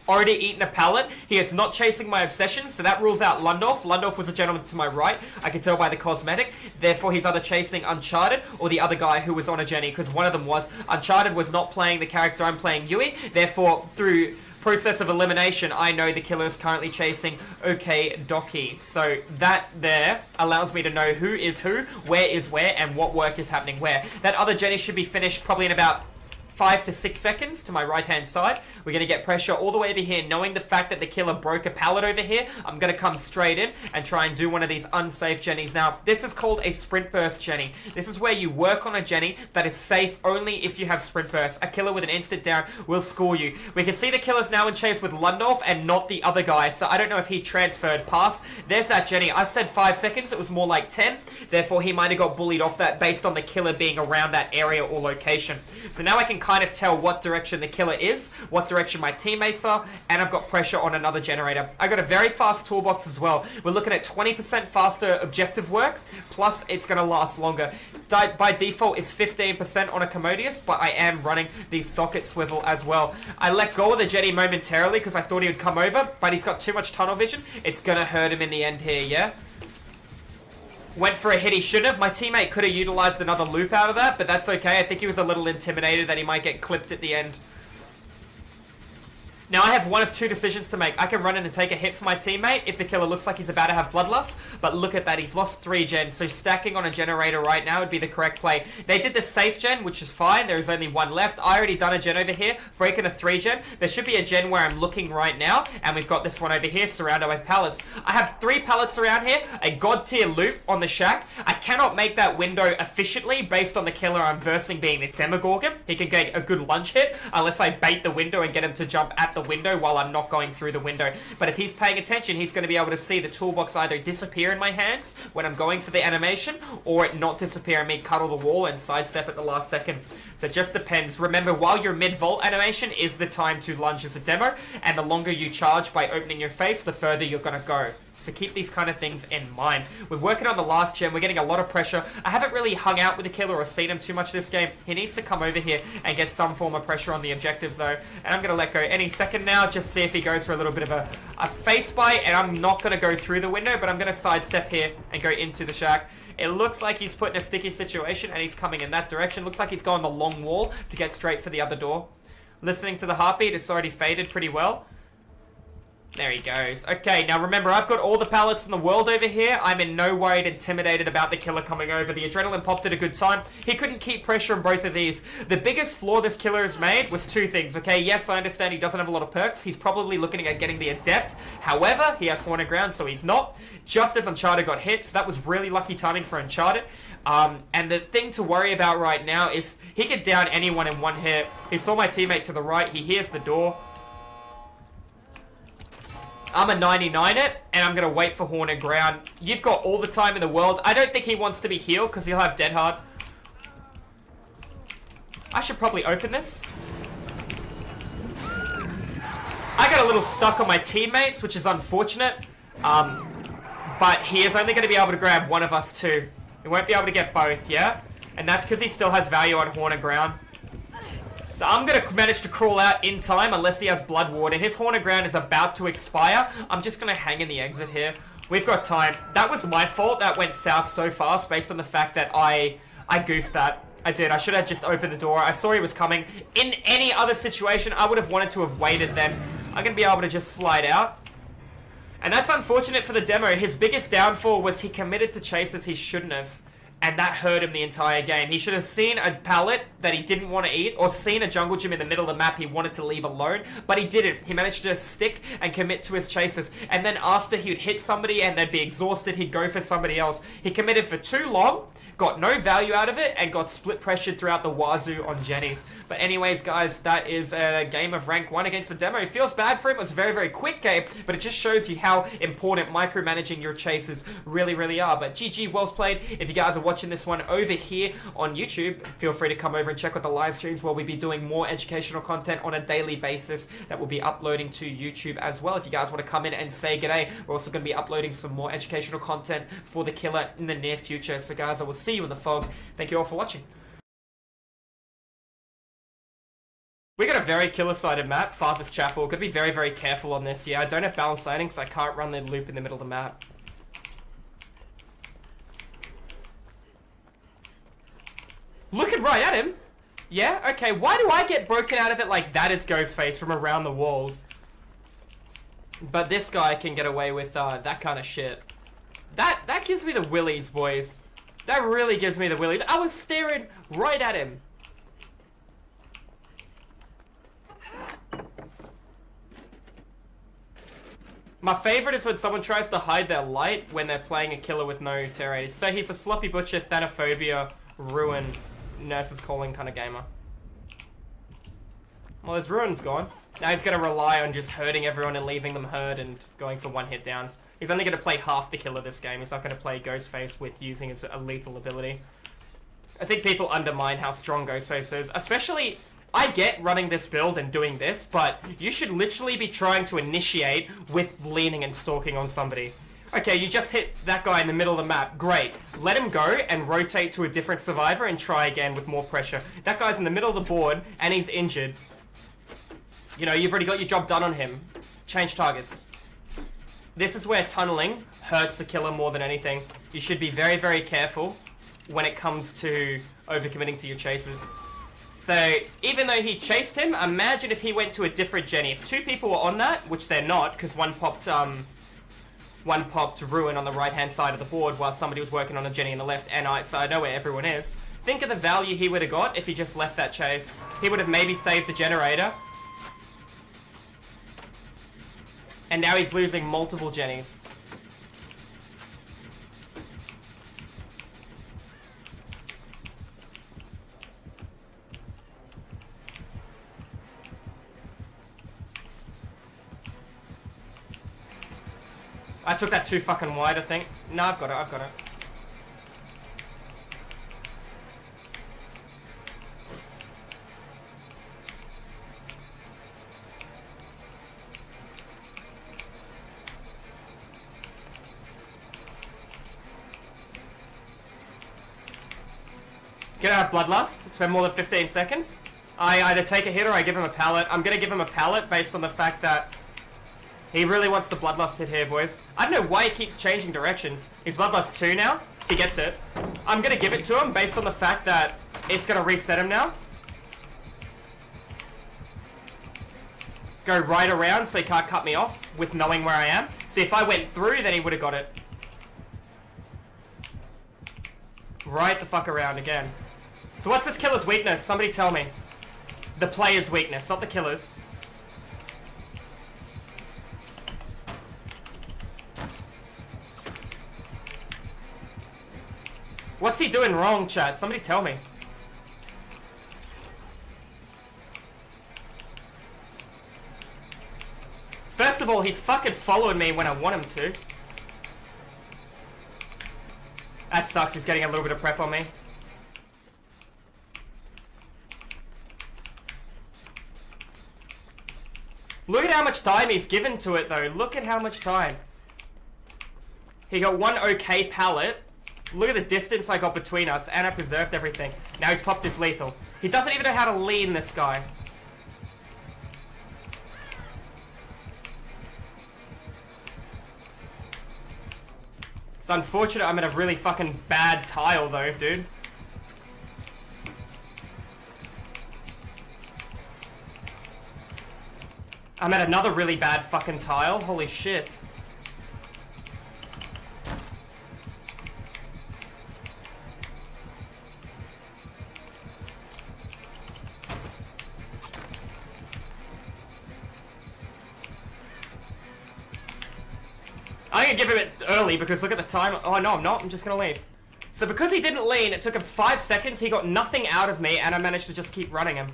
Already eaten a pallet. He is not chasing my obsession, so that rules out Lundorf. Lundorf was a gentleman to my right. I can tell by the cosmetic. Therefore, he's either chasing Uncharted or the other guy who was on a Jenny, because one of them was. Uncharted was not playing the character I'm playing, Yui. Therefore, through process of elimination, I know the killer is currently chasing OK Doki. So that there allows me to know who is who, where is where, and what work is happening where. That other Jenny should be finished probably in about 5 to 6 seconds to my right hand side. We're going to get pressure all the way over here. Knowing the fact that the killer broke a pallet over here, I'm going to come straight in and try and do one of these unsafe Jennies. Now, this is called a sprint burst Jenny. This is where you work on a Jenny that is safe only if you have sprint burst. A killer with an instant down will score you. We can see the killer's now in chase with Lundorf and not the other guy, so I don't know if he transferred past. There's that Jenny. I said 5 seconds. It was more like 10. Therefore, he might have got bullied off that based on the killer being around that area or location. So now I can kind of tell what direction the killer is, what direction my teammates are, and I've got pressure on another generator. I got a very fast toolbox as well. We're looking at 20% faster objective work, plus it's going to last longer. By default, it's 15% on a Commodious, but I am running the socket swivel as well. I let go of the Jetty momentarily because I thought he would come over, but he's got too much tunnel vision. It's going to hurt him in the end here, yeah? Went for a hit he shouldn't have. My teammate could have utilized another loop out of that, but that's okay. I think he was a little intimidated that he might get clipped at the end. Now, I have one of two decisions to make. I can run in and take a hit for my teammate if the killer looks like he's about to have bloodlust, but look at that, he's lost 3 gens, so stacking on a generator right now would be the correct play. They did the safe gen, which is fine. There is only 1 left. I already done a gen over here, breaking a 3 gen. There should be a gen where I'm looking right now, and we've got this one over here surrounded by pallets. I have 3 pallets around here, a god tier loop on the shack. I cannot make that window efficiently based on the killer I'm versing being the Demogorgon. He can get a good lunge hit unless I bait the window and get him to jump at the window while I'm not going through the window. But if he's paying attention, he's going to be able to see the toolbox either disappear in my hands when I'm going for the animation, or it not disappear and me cuddle the wall and sidestep at the last second. So it just depends. Remember, while your mid-vault animation is the time to lunge as a demo, and the longer you charge by opening your face, the further you're going to go. So keep these kind of things in mind. We're working on the last gen. We're getting a lot of pressure. I haven't really hung out with the killer or seen him too much this game. He needs to come over here and get some form of pressure on the objectives, though. And I'm going to let go any second now. Just see if he goes for a little bit of a face bite. And I'm not going to go through the window, but I'm going to sidestep here and go into the shack. It looks like he's put in a sticky situation and he's coming in that direction. Looks like he's going the long wall to get straight for the other door. Listening to the heartbeat, it's already faded pretty well. There he goes. Okay, now remember, I've got all the pallets in the world over here. I'm in no way intimidated about the killer coming over. The adrenaline popped at a good time. He couldn't keep pressure on both of these. The biggest flaw this killer has made was 2 things, okay? Yes, I understand he doesn't have a lot of perks. He's probably looking at getting the Adept. However, he has Haunted Ground, so he's not. Just as Uncharted got hit, so that was really lucky timing for Uncharted. And the thing to worry about right now is he could down anyone in 1 hit. He saw my teammate to the right. He hears the door. I'm a 99 it, and I'm going to wait for Haunted Ground. You've got all the time in the world. I don't think he wants to be healed because he'll have Dead Hard. I should probably open this. I got a little stuck on my teammates, which is unfortunate. But he is only going to be able to grab one of us too. He won't be able to get both, yeah? And that's because he still has value on Haunted Ground. So I'm going to manage to crawl out in time unless he has Blood Ward. And his Haunted Ground is about to expire. I'm just going to hang in the exit here. We've got time. That was my fault. That went south so fast based on the fact that I goofed that. I did. I should have just opened the door. I saw he was coming. In any other situation, I would have wanted to have waited then. I'm going to be able to just slide out. And that's unfortunate for the demo. His biggest downfall was he committed to chases he shouldn't have. And that hurt him the entire game. He should have seen a pallet that he didn't want to eat, or seen a jungle gym in the middle of the map he wanted to leave alone, but he didn't. He managed to stick and commit to his chases. And then after he would hit somebody and they'd be exhausted, he'd go for somebody else. He committed for too long, got no value out of it, and got split pressured throughout the wazoo on Jennies. But anyways, guys, that is a game of rank 1 against the demo. It feels bad for him. It was a very, very quick game, but it just shows you how important micromanaging your chases really, really are. But GG, well played. If you guys are watching this one over here on YouTube, feel free to come over and check out the live streams where we'll be doing more educational content on a daily basis that we'll be uploading to YouTube as well. If you guys want to come in and say g'day, we're also going to be uploading some more educational content for the killer in the near future. So guys, I will see you in the fog. Thank you all for watching. We got a very killer-sided map, Father's Chapel. Got to be very, very careful on this. Yeah, I don't have balanced landing, so I can't run the loop in the middle of the map. Looking right at him. Yeah, okay. Why do I get broken out of it like that is Ghostface from around the walls? But this guy can get away with that kind of shit. That gives me the willies, boys. That really gives me the willies. I was staring right at him. My favorite is when someone tries to hide their light when they're playing a killer with no terrace. So he's a sloppy butcher, Thanophobia, Ruin, Nurse's Calling kind of gamer. Well, his Ruin's gone. Now he's going to rely on just hurting everyone and leaving them hurt and going for one-hit downs. He's only going to play half the killer this game. He's not going to play Ghostface with using his lethal ability. I think people undermine how strong Ghostface is, especially I get running this build and doing this, but you should literally be trying to initiate with leaning and stalking on somebody. Okay, you just hit that guy in the middle of the map. Great. Let him go and rotate to a different survivor and try again with more pressure. That guy's in the middle of the board and he's injured. You know, you've already got your job done on him. Change targets. This is where tunneling hurts the killer more than anything. You should be very, very careful when it comes to overcommitting to your chases. So, even though he chased him, imagine if he went to a different Jenny. If two people were on that, which they're not, because one popped Ruin on the right-hand side of the board while somebody was working on a Jenny on the left, so I know where everyone is. Think of the value he would have got if he just left that chase. He would have maybe saved the generator. And now he's losing multiple Jennies. I took that too fucking wide, I think. No, I've got it, I've got it. Get out of Bloodlust. Spend more than 15 seconds. I either take a hit or I give him a pallet. I'm gonna give him a pallet based on the fact that he really wants the Bloodlust hit here, boys. I don't know why he keeps changing directions. He's Bloodlust 2 now. He gets it. I'm gonna give it to him based on the fact that it's gonna reset him now. Go right around so he can't cut me off with knowing where I am. See, if I went through, then he would have got it. Right the fuck around again. So what's this killer's weakness? Somebody tell me. The player's weakness, not the killer's. What's he doing wrong, chat? Somebody tell me. First of all, he's fucking following me when I want him to. That sucks, he's getting a little bit of prep on me. Look at how much time he's given to it, though. Look at how much time. He got one okay pallet. Look at the distance I got between us, and I preserved everything. Now he's popped his lethal. He doesn't even know how to lean, this guy. It's unfortunate I'm at a really fucking bad tile, though, dude. I'm at another really bad fucking tile. Holy shit. I'm gonna give him it early because look at the time. Oh no, I'm not. I'm just gonna leave. So because he didn't lean, it took him 5 seconds. He got nothing out of me, and I managed to just keep running him.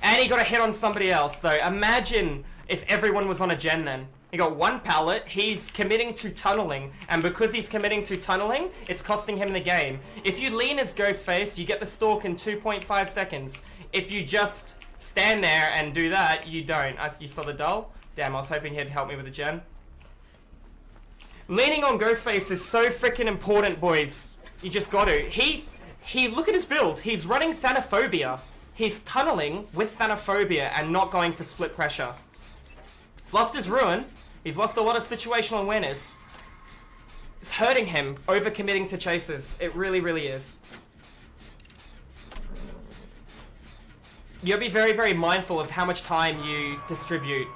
And he got a hit on somebody else, though. Imagine if everyone was on a gen then. He got one pallet, he's committing to tunneling, and because he's committing to tunneling, it's costing him the game. If you lean as Ghostface, you get the stalk in 2.5 seconds. If you just stand there and do that, you don't. You saw the dull? Damn, I was hoping he'd help me with the gen. Leaning on Ghostface is so freaking important, boys. You just got to. Look at his build. He's running Thanophobia. He's tunneling with Thanophobia and not going for split pressure. He's lost his Ruin. He's lost a lot of situational awareness. It's hurting him, overcommitting to chases. It really, really is. You'll be very, very mindful of how much time you distribute.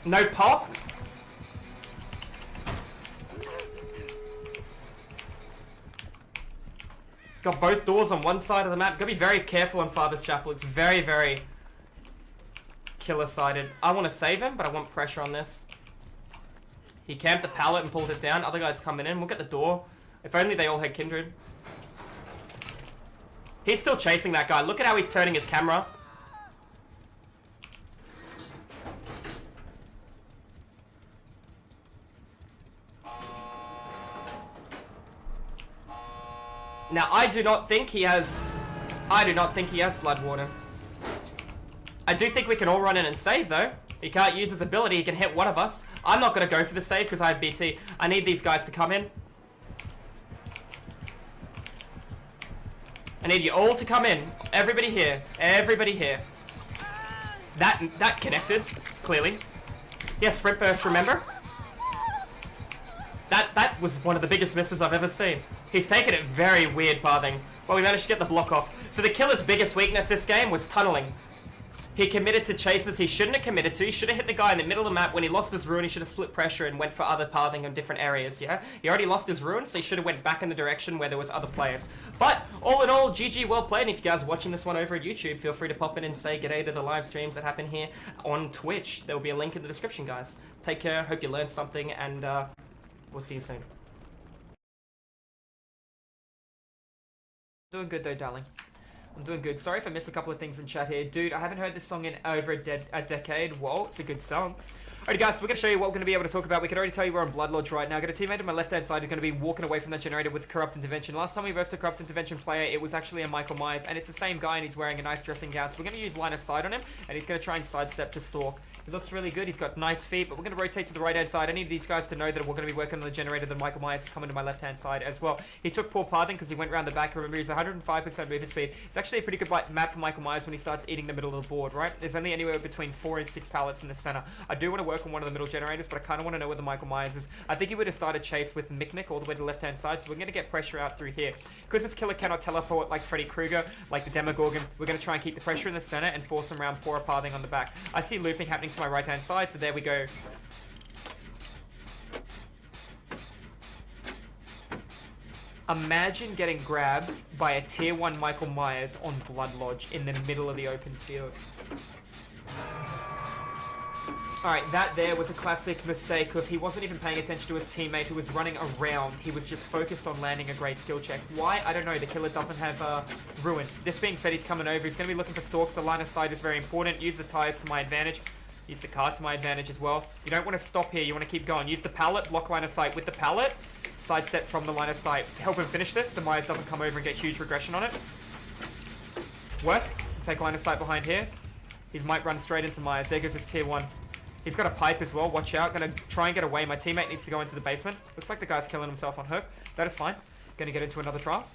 No pop. Got both doors on one side of the map. Gotta be very careful on Father's Chapel. It's very, very killer-sided. I want to save him, but I want pressure on this. He camped the pallet and pulled it down. Other guys coming in. We'll get the door. If only they all had Kindred. He's still chasing that guy. Look at how he's turning his camera. Now, I do not think he has Blood Warden. I do think we can all run in and save, though. He can't use his ability. He can hit one of us. I'm not going to go for the save because I have BT. I need these guys to come in. I need you all to come in. Everybody here. Everybody here. That connected, clearly. Yeah, sprint burst, remember? That was one of the biggest misses I've ever seen. He's taken it very weird pathing. Well, we managed to get the block off. So the killer's biggest weakness this game was tunneling. He committed to chases he shouldn't have committed to. He should have hit the guy in the middle of the map. When he lost his rune, he should have split pressure and went for other pathing in different areas, yeah? He already lost his rune, so he should have went back in the direction where there was other players. But, all in all, GG, well played. And if you guys are watching this one over at YouTube, feel free to pop in and say g'day to the live streams that happen here on Twitch. There will be a link in the description, guys. Take care, hope you learned something, and we'll see you soon. Doing good though, darling. I'm doing good. Sorry if I missed a couple of things in chat here. Dude, I haven't heard this song in over a decade. Whoa, it's a good song. Alright guys, so we're going to show you what we're going to be able to talk about. We can already tell you we're on Blood Lodge right now. I've got a teammate on my left hand side who's going to be walking away from that generator with Corrupt Intervention. Last time we versed a Corrupt Intervention player, it was actually a Michael Myers, and it's the same guy and he's wearing a nice dressing gown. So we're going to use line of sight on him, and he's going to try and sidestep to stalk. He looks really good. He's got nice feet, but we're going to rotate to the right hand side. I need these guys to know that we're going to be working on the generator, that Michael Myers is coming to my left hand side as well. He took poor pathing because he went around the back. Remember, he's 105% movement speed. It's actually a pretty good map for Michael Myers when he starts eating the middle of the board, right? There's only anywhere between 4 and 6 pallets in the center. I do want to work on one of the middle generators, but I kind of want to know where the Michael Myers is. I think he would have started chase with Mick all the way to the left hand side, so we're going to get pressure out through here. Because this killer cannot teleport like Freddy Krueger, like the Demogorgon, we're going to try and keep the pressure in the center and force him around poorer pathing on the back. I see looping happening to my right hand side, so there we go. Imagine getting grabbed by a tier 1 Michael Myers on Blood Lodge in the middle of the open field. Alright, that there was a classic mistake of he wasn't even paying attention to his teammate who was running around. He was just focused on landing a great skill check. Why? I don't know. The killer doesn't have ruin. This being said, he's coming over. He's going to be looking for stalks. The line of sight is very important. Use the tires to my advantage. Use the car to my advantage as well. You don't want to stop here. You want to keep going. Use the pallet. Block line of sight with the pallet. Sidestep from the line of sight. Help him finish this so Myers doesn't come over and get huge regression on it. Worth. Take line of sight behind here. He might run straight into Myers. There goes his tier 1. He's got a pipe as well. Watch out. Gonna try and get away. My teammate needs to go into the basement. Looks like the guy's killing himself on hook. That is fine. Gonna get into another trial.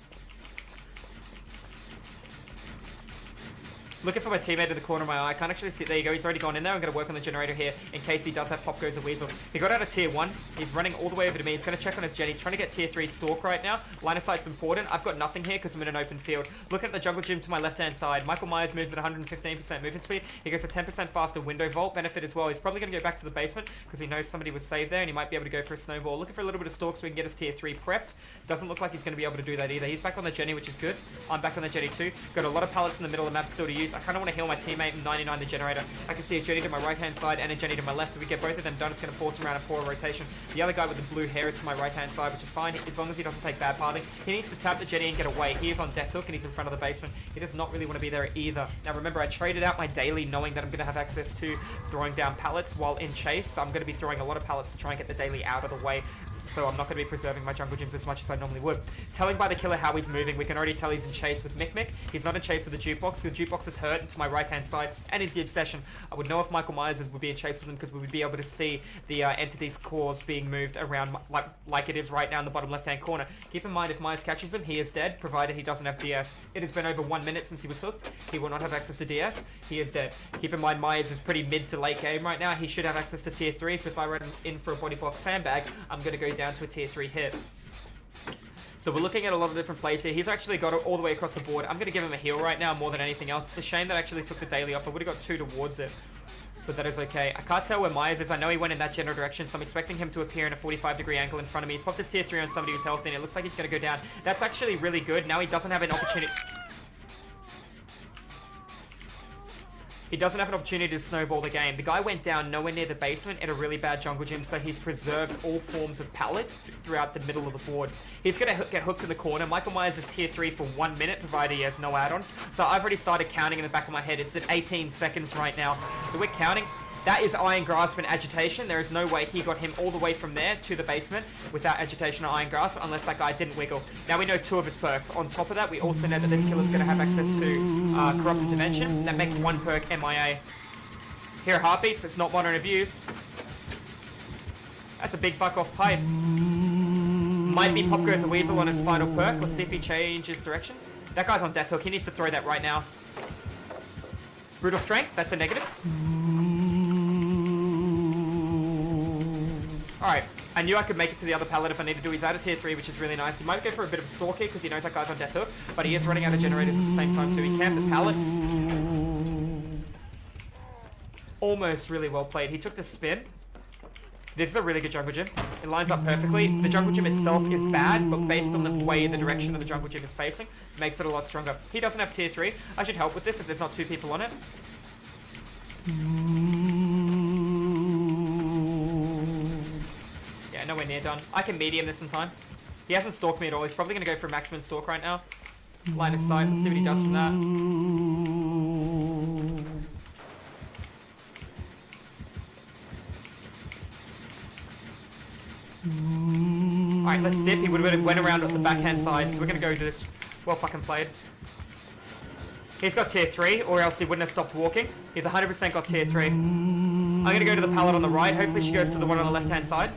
Looking for my teammate in the corner of my eye. I can't actually see. There you go. He's already gone in there. I'm going to work on the generator here in case he does have Pop Goes a Weasel. He got out of tier 1. He's running all the way over to me. He's going to check on his gen. He's trying to get tier 3 stalk right now. Line of sight's important. I've got nothing here because I'm in an open field. Looking at the jungle gym to my left-hand side. Michael Myers moves at 115% movement speed. He gets a 10% faster window vault benefit as well. He's probably going to go back to the basement because he knows somebody was saved there and he might be able to go for a snowball. Looking for a little bit of stalk so we can get his tier 3 prepped. Doesn't look like he's going to be able to do that either. He's back on the Jenny, which is good. I'm back on the Jenny too. Got a lot of pallets in the middle of the map still to use. I kind of want to heal my teammate and 99 the generator. I can see a Jenny to my right hand side and a Jenny to my left. If we get both of them done, it's going to force him around a poor rotation. The other guy with the blue hair is to my right hand side, which is fine as long as he doesn't take bad pathing. He needs to tap the Jenny and get away. He is on death hook and he's in front of the basement. He does not really want to be there either. Now remember, I traded out my daily knowing that I'm going to have access to throwing down pallets while in chase. So I'm going to be throwing a lot of pallets to try and get the daily out of the way. So I'm not going to be preserving my jungle gyms as much as I normally would. Telling by the killer how he's moving, we can already tell he's in chase with Mick. He's not in chase with the jukebox. The jukebox is hurt to my right hand side and is the obsession. I would know if Michael Myers would be in chase with him because we would be able to see the entity's claws being moved around like it is right now in the bottom left hand corner. Keep in mind if Myers catches him, he is dead, provided he doesn't have DS. It has been over 1 minute since he was hooked. He will not have access to DS. He is dead. Keep in mind Myers is pretty mid to late game right now. He should have access to tier 3, so if I run in for a body block sandbag, I'm going to go down to a tier 3 hit. So we're looking at a lot of different plays here. He's actually got it all the way across the board. I'm going to give him a heal right now more than anything else. It's a shame that I actually took the daily off. I would have got 2 towards it. But that is okay. I can't tell where Myers is. I know he went in that general direction, so I'm expecting him to appear in a 45-degree angle in front of me. He's popped his tier 3 on somebody who's healthy, and it looks like he's going to go down. That's actually really good. Now he doesn't have an opportunity... He doesn't have an opportunity to snowball the game. The guy went down nowhere near the basement in a really bad jungle gym, so he's preserved all forms of pallets throughout the middle of the board. He's going to get hooked in the corner. Michael Myers is tier 3 for 1 minute, provided he has no add-ons. So I've already started counting in the back of my head. It's at 18 seconds right now. So we're counting. That is Iron Grasp and Agitation. There is no way he got him all the way from there to the basement without Agitation or Iron Grasp, unless that guy didn't wiggle. Now we know 2 of his perks. On top of that, we also know that this killer's going to have access to Corrupted Dimension. That makes 1 perk MIA. Here are Heartbeats. It's not Modern Abuse. That's a big fuck off pipe. Might be Pop Goes a Weasel on his final perk. Let's see if he changes directions. That guy's on Death Hook. He needs to throw that right now. Brutal Strength. That's a negative. Alright, I knew I could make it to the other pallet if I need to do. He's out of tier 3, which is really nice. He might go for a bit of a stalk here because he knows that guy's on Death Hook, but he is running out of generators at the same time too. He camped the pallet. Almost really well played. He took the spin. This is a really good jungle gym. It lines up perfectly. The jungle gym itself is bad, but based on the way the direction of the jungle gym is facing, makes it a lot stronger. He doesn't have tier 3. I should help with this if there's not 2 people on it. Yeah, nowhere near done. I can medium this in time. He hasn't stalked me at all. He's probably going to go for a maximum stalk right now. Line of sight. Let's see what he does from that. Alright, let's dip. He would have went around on the backhand side, so we're going to go do this. Well fucking played. He's got tier 3, or else he wouldn't have stopped walking. He's 100% got tier 3. I'm going to go to the pallet on the right. Hopefully she goes to the one on the left-hand side.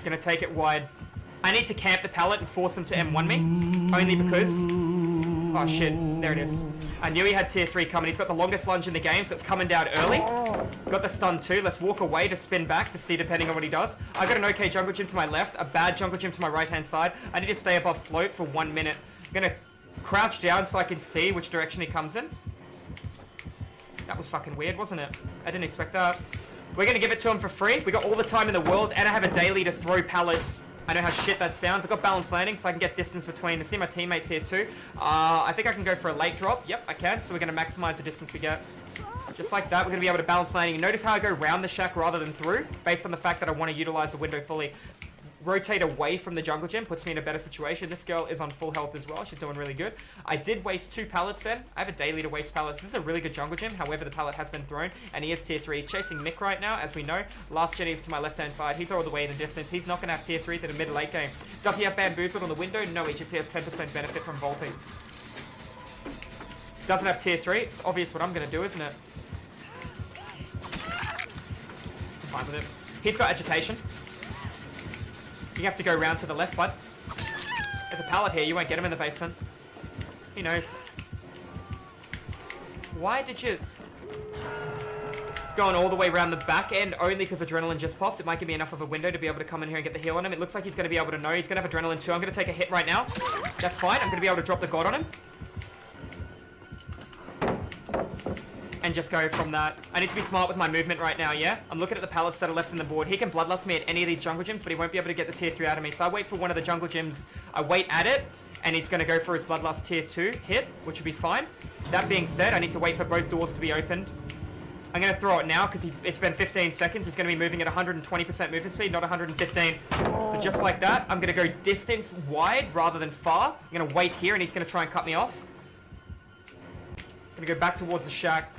Gonna take it wide. I need to camp the pallet and force him to M1 me. Only because... Oh shit, there it is. I knew he had tier 3 coming. He's got the longest lunge in the game, so it's coming down early. Got the stun too. Let's walk away to spin back to see depending on what he does. I got an okay jungle gym to my left, a bad jungle gym to my right hand side. I need to stay above float for 1 minute. I'm gonna crouch down so I can see which direction he comes in. That was fucking weird, wasn't it? I didn't expect that. We're going to give it to him for free. We got all the time in the world, and I have a daily to throw pallets. I know how shit that sounds. I've got balanced landing, so I can get distance between. I see my teammates here too. I think I can go for a late drop. Yep, I can. So we're going to maximize the distance we get. Just like that, we're going to be able to balance landing. Notice how I go round the shack rather than through, based on the fact that I want to utilize the window fully. Rotate away from the jungle gym puts me in a better situation. This girl is on full health as well. She's doing really good. I did waste 2 pallets then. I have a daily to waste pallets. This is a really good jungle gym. However, the pallet has been thrown, and he is tier 3. He's chasing Mick right now, as we know. Last gen is to my left-hand side. He's all the way in the distance. He's not going to have tier 3 to the mid-late game. Does he have bamboozled on the window? No, he just has 10% benefit from vaulting. Doesn't have tier 3. It's obvious what I'm going to do, isn't it? I'm fine with it. He's got agitation. You have to go round to the left, bud. There's a pallet here. You won't get him in the basement. He knows. Why did you... Going all the way around the back end only because adrenaline just popped. It might give me enough of a window to be able to come in here and get the heal on him. It looks like he's going to be able to know. He's going to have adrenaline too. I'm going to take a hit right now. That's fine. I'm going to be able to drop the god on him. And just go from that. I need to be smart with my movement right now, yeah? I'm looking at the pallets that are left in the board. He can bloodlust me at any of these jungle gyms, but he won't be able to get the tier 3 out of me. So I wait for one of the jungle gyms. I wait at it, and he's going to go for his bloodlust tier 2 hit, which will be fine. That being said, I need to wait for both doors to be opened. I'm going to throw it now because it's been 15 seconds. He's going to be moving at 120% movement speed, not 115. So just like that, I'm going to go distance wide rather than far. I'm going to wait here, and he's going to try and cut me off. I'm going to go back towards the shack.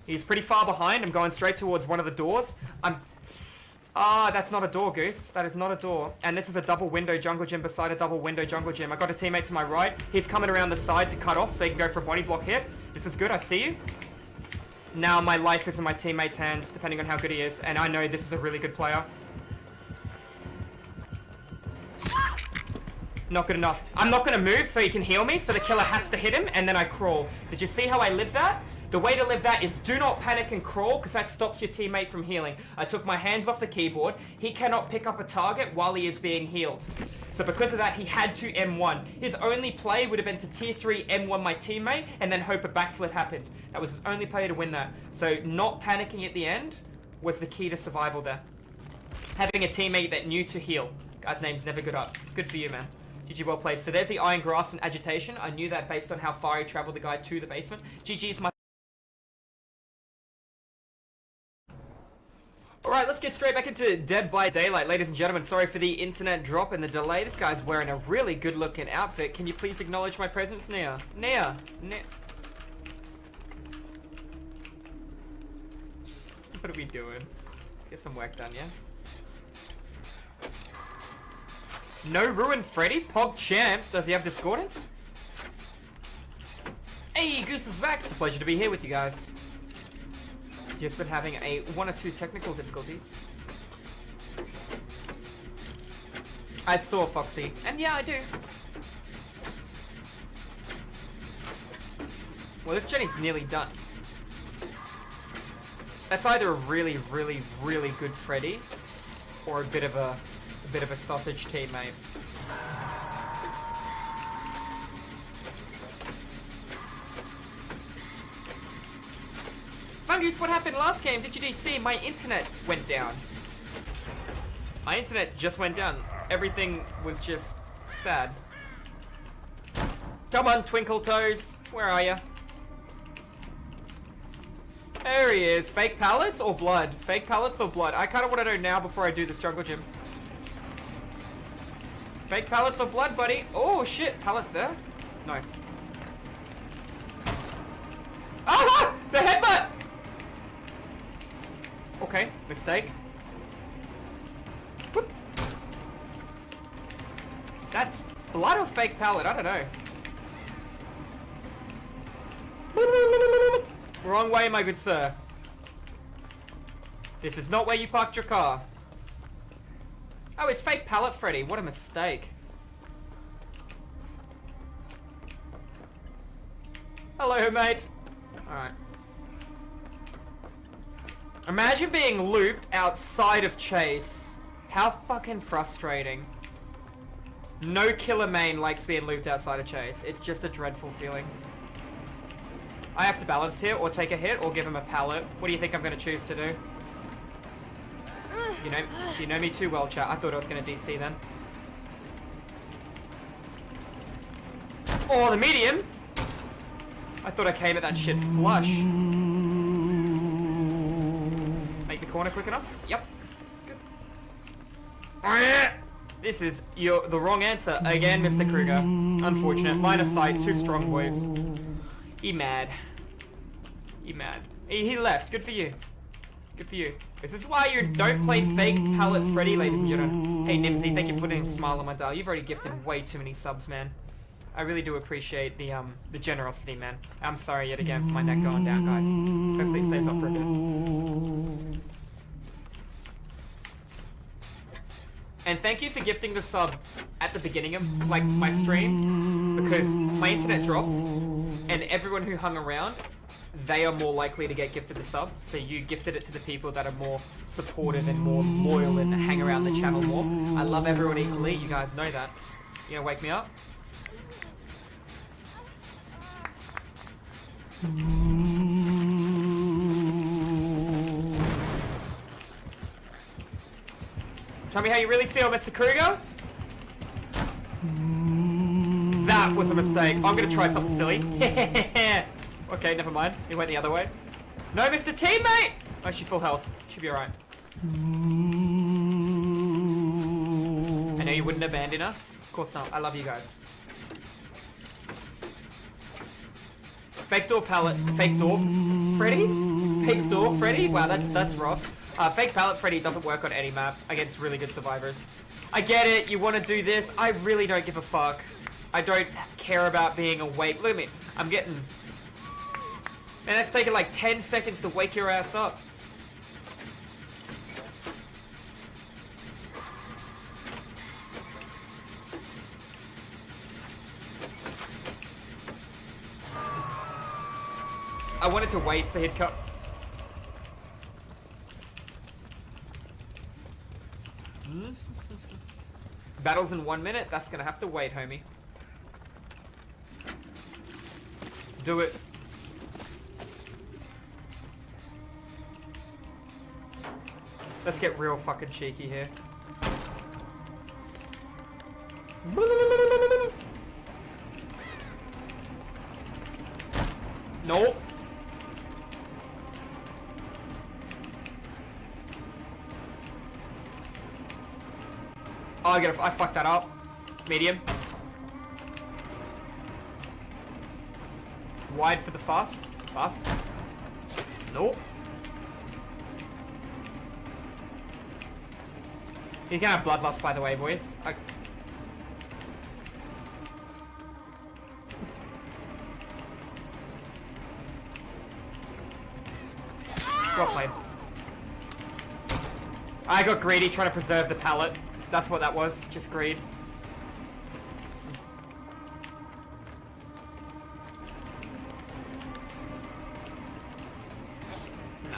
He's pretty far behind. I'm going straight towards one of the doors. That's not a door, Goose. That is not a door. And this is a double window jungle gym beside a double window jungle gym. I got a teammate to my right. He's coming around the side to cut off so he can go for a body block hit. This is good. I see you. Now my life is in my teammate's hands, depending on how good he is. And I know this is a really good player. Not good enough. I'm not going to move so he can heal me, so the killer has to hit him, and then I crawl. Did you see how I live that? The way to live that is do not panic and crawl, because that stops your teammate from healing. I took my hands off the keyboard. He cannot pick up a target while he is being healed. So because of that, he had to M1. His only play would have been to tier 3 M1 my teammate, and then hope a backflip happened. That was his only play to win that. So not panicking at the end was the key to survival there. Having a teammate that knew to heal. Guy's name's never good up. Good for you, man. GG, well played. So there's the Iron Grass and Agitation. I knew that based on how far he traveled the guy to the basement. GG's my... Alright, let's get straight back into Dead by Daylight. Ladies and gentlemen, sorry for the internet drop and the delay. This guy's wearing a really good looking outfit. Can you please acknowledge my presence, Nia? Nia? What are we doing? Get some work done, yeah? No Ruin Freddy? Pog Champ? Does he have discordance? Hey, Goose is back! It's a pleasure to be here with you guys. Just been having one or two technical difficulties. I saw Foxy, and yeah, I do. Well, this Jenny's nearly done. That's either a really, really, really good Freddy, or a bit of a sausage teammate. Fungoose, what happened last game? Did you see my internet went down? My internet just went down. Everything was just sad. Come on, Twinkle Toes. Where are you? There he is. Fake pallets or blood? Fake pallets or blood? I kind of want to know now before I do this jungle gym. Fake pallets or blood, buddy? Oh, shit. Pallets there? Nice. Ah! The headbutt! Okay, mistake. Whoop. That's blood or fake pallet? I don't know. Wrong way, my good sir. This is not where you parked your car. Oh, it's fake pallet Freddy. What a mistake. Hello, mate. Alright. Imagine being looped outside of Chase. How fucking frustrating. No killer main likes being looped outside of Chase. It's just a dreadful feeling. I have to balance here, or take a hit, or give him a pallet. What do you think I'm going to choose to do? You know me too well, chat. I thought I was going to DC then. Oh, the medium! I thought I came at that shit flush. Make the corner quick enough? Yep. Good. This is the wrong answer. Again, Mr. Kruger. Unfortunate. Line of sight. Too strong, boys. He mad. He mad. He left. Good for you. Good for you. This is why you don't play fake pallet Freddy, ladies and gentlemen. Hey, Nimsy, thank you for putting a smile on my dial. You've already gifted way too many subs, man. I really do appreciate the generosity, man. I'm sorry yet again for my neck going down, guys. Hopefully it stays up for a bit. And thank you for gifting the sub at the beginning of like my stream, because my internet dropped, and everyone who hung around, they are more likely to get gifted the sub. So you gifted it to the people that are more supportive and more loyal and hang around the channel more. I love everyone equally. You guys know that. You gonna wake me up? Tell me how you really feel, Mr. Kruger. That was a mistake. I'm gonna try something silly. Okay, never mind. He went the other way. No, Mr. Teammate! Oh, she's full health. Should be alright. I know you wouldn't abandon us. Of course not. I love you guys. Fake door pallet. Fake door Freddy? Fake door Freddy? Wow, that's rough. Fake pallet Freddy doesn't work on any map against really good survivors. I get it. You want to do this. I really don't give a fuck. I don't care about being awake. Look at me. I'm getting... Man, that's taking like 10 seconds to wake your ass up. I wanted to wait so he'd come. Battles in 1 minute? That's gonna have to wait, homie. Do it. Let's get real fucking cheeky here. Nope. Oh, I fucked that up. Medium. Wide for the fast. Fast. Nope. He's gonna have bloodlust, by the way, boys. Well played. I got greedy trying to preserve the pallet. That's what that was. Just greed. No.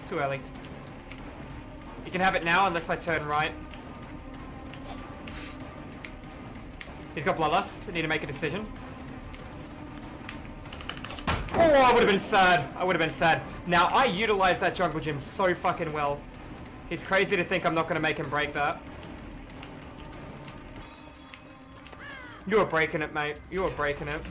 Too early. You can have it now unless I turn right. He's got bloodlust. I need to make a decision. Oh, I would have been sad. I would have been sad. Now, I utilize that jungle gym so fucking well. He's crazy to think I'm not going to make him break that. You were breaking it, mate. You were breaking it.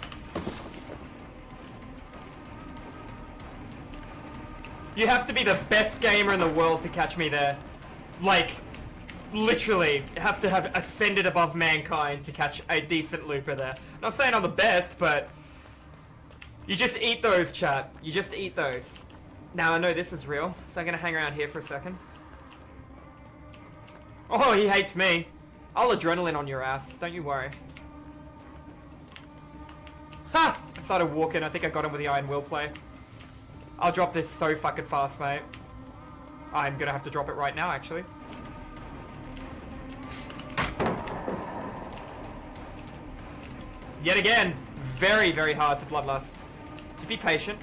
You have to be the best gamer in the world to catch me there. Like, literally, you have to have ascended above mankind to catch a decent looper there. Not saying I'm the best, but you just eat those, chat. You just eat those. Now, I know this is real, so I'm going to hang around here for a second. Oh, he hates me. I'll adrenaline on your ass. Don't you worry. Ha! I started walking. I think I got him with the iron will play. I'll drop this so fucking fast, mate. I'm gonna have to drop it right now, actually. Yet again, very, very hard to bloodlust. Just be patient.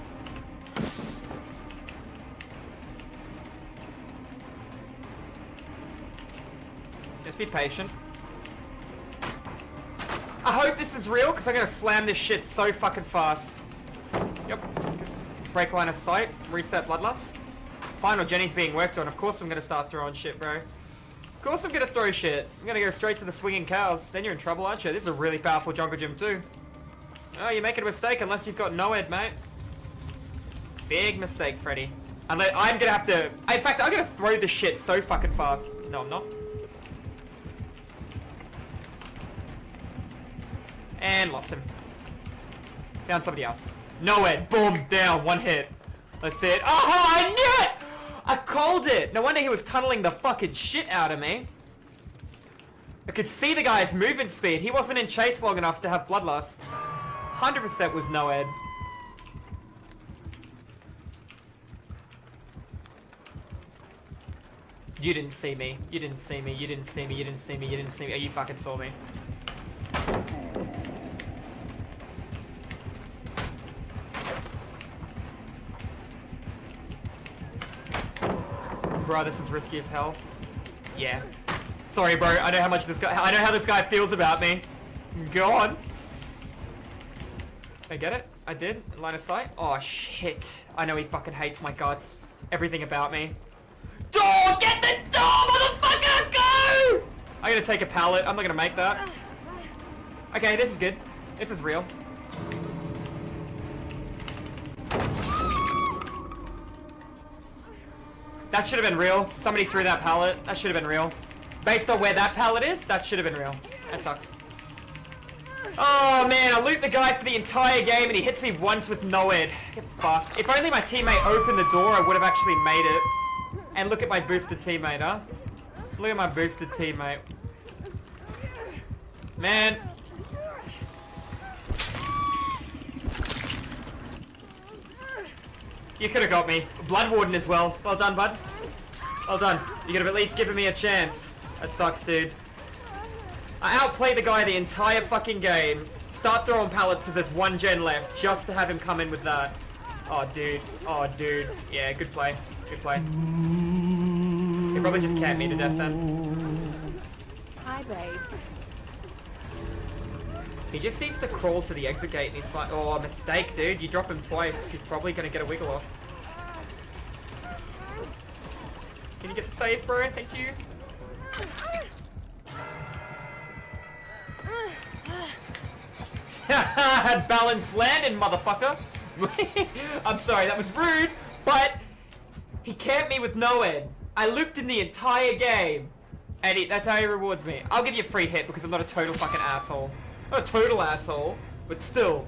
Just be patient. I hope this is real, because I'm gonna slam this shit so fucking fast. Yep. Break line of sight. Reset bloodlust. Final Jenny's being worked on. Of course I'm gonna start throwing shit, bro. Of course I'm gonna throw shit. I'm gonna go straight to the swinging cows. Then you're in trouble, aren't you? This is a really powerful jungle gym too. Oh, you're making a mistake unless you've got no ed, mate. Big mistake, Freddy. Unless I'm gonna have to... In fact, I'm gonna throw this shit so fucking fast. No, I'm not. And lost him. Found somebody else. No ed. Boom. Down. One hit. That's it. Oh, I knew it! I called it. No wonder he was tunneling the fucking shit out of me. I could see the guy's movement speed. He wasn't in chase long enough to have bloodlust. 100% was no ed. You didn't see me. You didn't see me. You didn't see me. You didn't see me. You didn't see me. Oh, you fucking saw me. Bro, this is risky as hell. Yeah. Sorry, bro. I know how much this guy... I know how this guy feels about me. Go on. I get it. I did. Line of sight. Oh, shit. I know he fucking hates my guts. Everything about me. Door! Get the door, motherfucker! Go! I'm gonna take a pallet. I'm not gonna make that. Okay, this is good. This is real. That should have been real. Somebody threw that pallet. That should have been real. Based on where that pallet is, that should have been real. That sucks. Oh man, I loot the guy for the entire game and he hits me once with no ed. Get fucked. If only my teammate opened the door, I would have actually made it. And look at my boosted teammate, huh? Look at my boosted teammate. Man. You could have got me. Blood Warden as well. Well done, bud. Well done. You could have at least given me a chance. That sucks, dude. I outplayed the guy the entire fucking game. Start throwing pallets because there's one gen left just to have him come in with that. Oh, dude. Oh, dude. Yeah, good play. Good play. He probably just camped me to death then. Hi, babe. He just needs to crawl to the exit gate and he's fine. Oh, mistake, dude. You drop him twice. He's probably going to get a wiggle off. Can you get the save, bro? Thank you. Had balance landing, motherfucker. I'm sorry, that was rude, but he camped me with no ed. I looped in the entire game, and that's how he rewards me. I'll give you a free hit because I'm not a total fucking asshole. Not a total asshole, but still.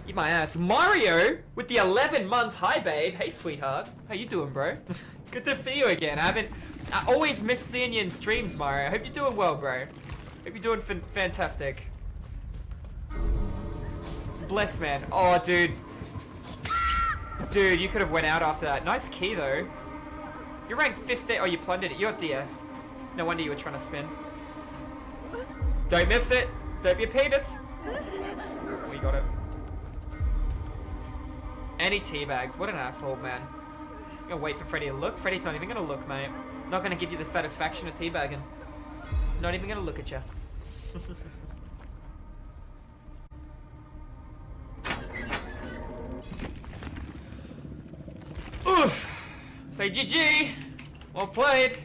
Eat my ass. Mario with the 11 months. Hi, babe. Hey, sweetheart. How you doing, bro? Good to see you again. I always miss seeing you in streams, Mario. I hope you're doing well, bro. Hope you're doing fantastic. Bless, man. Oh, dude. Dude, you could have went out after that. Nice key, though. You're ranked 15. Oh, you plundered it. You're DS. No wonder you were trying to spin. Don't miss it. Don't be a penis. Oh, you got it. And he teabags. What an asshole, man. I'm gonna wait for Freddy to look. Freddy's not even gonna look, mate. Not gonna give you the satisfaction of teabagging. Not even gonna look at you. Oof. Say GG. Well played.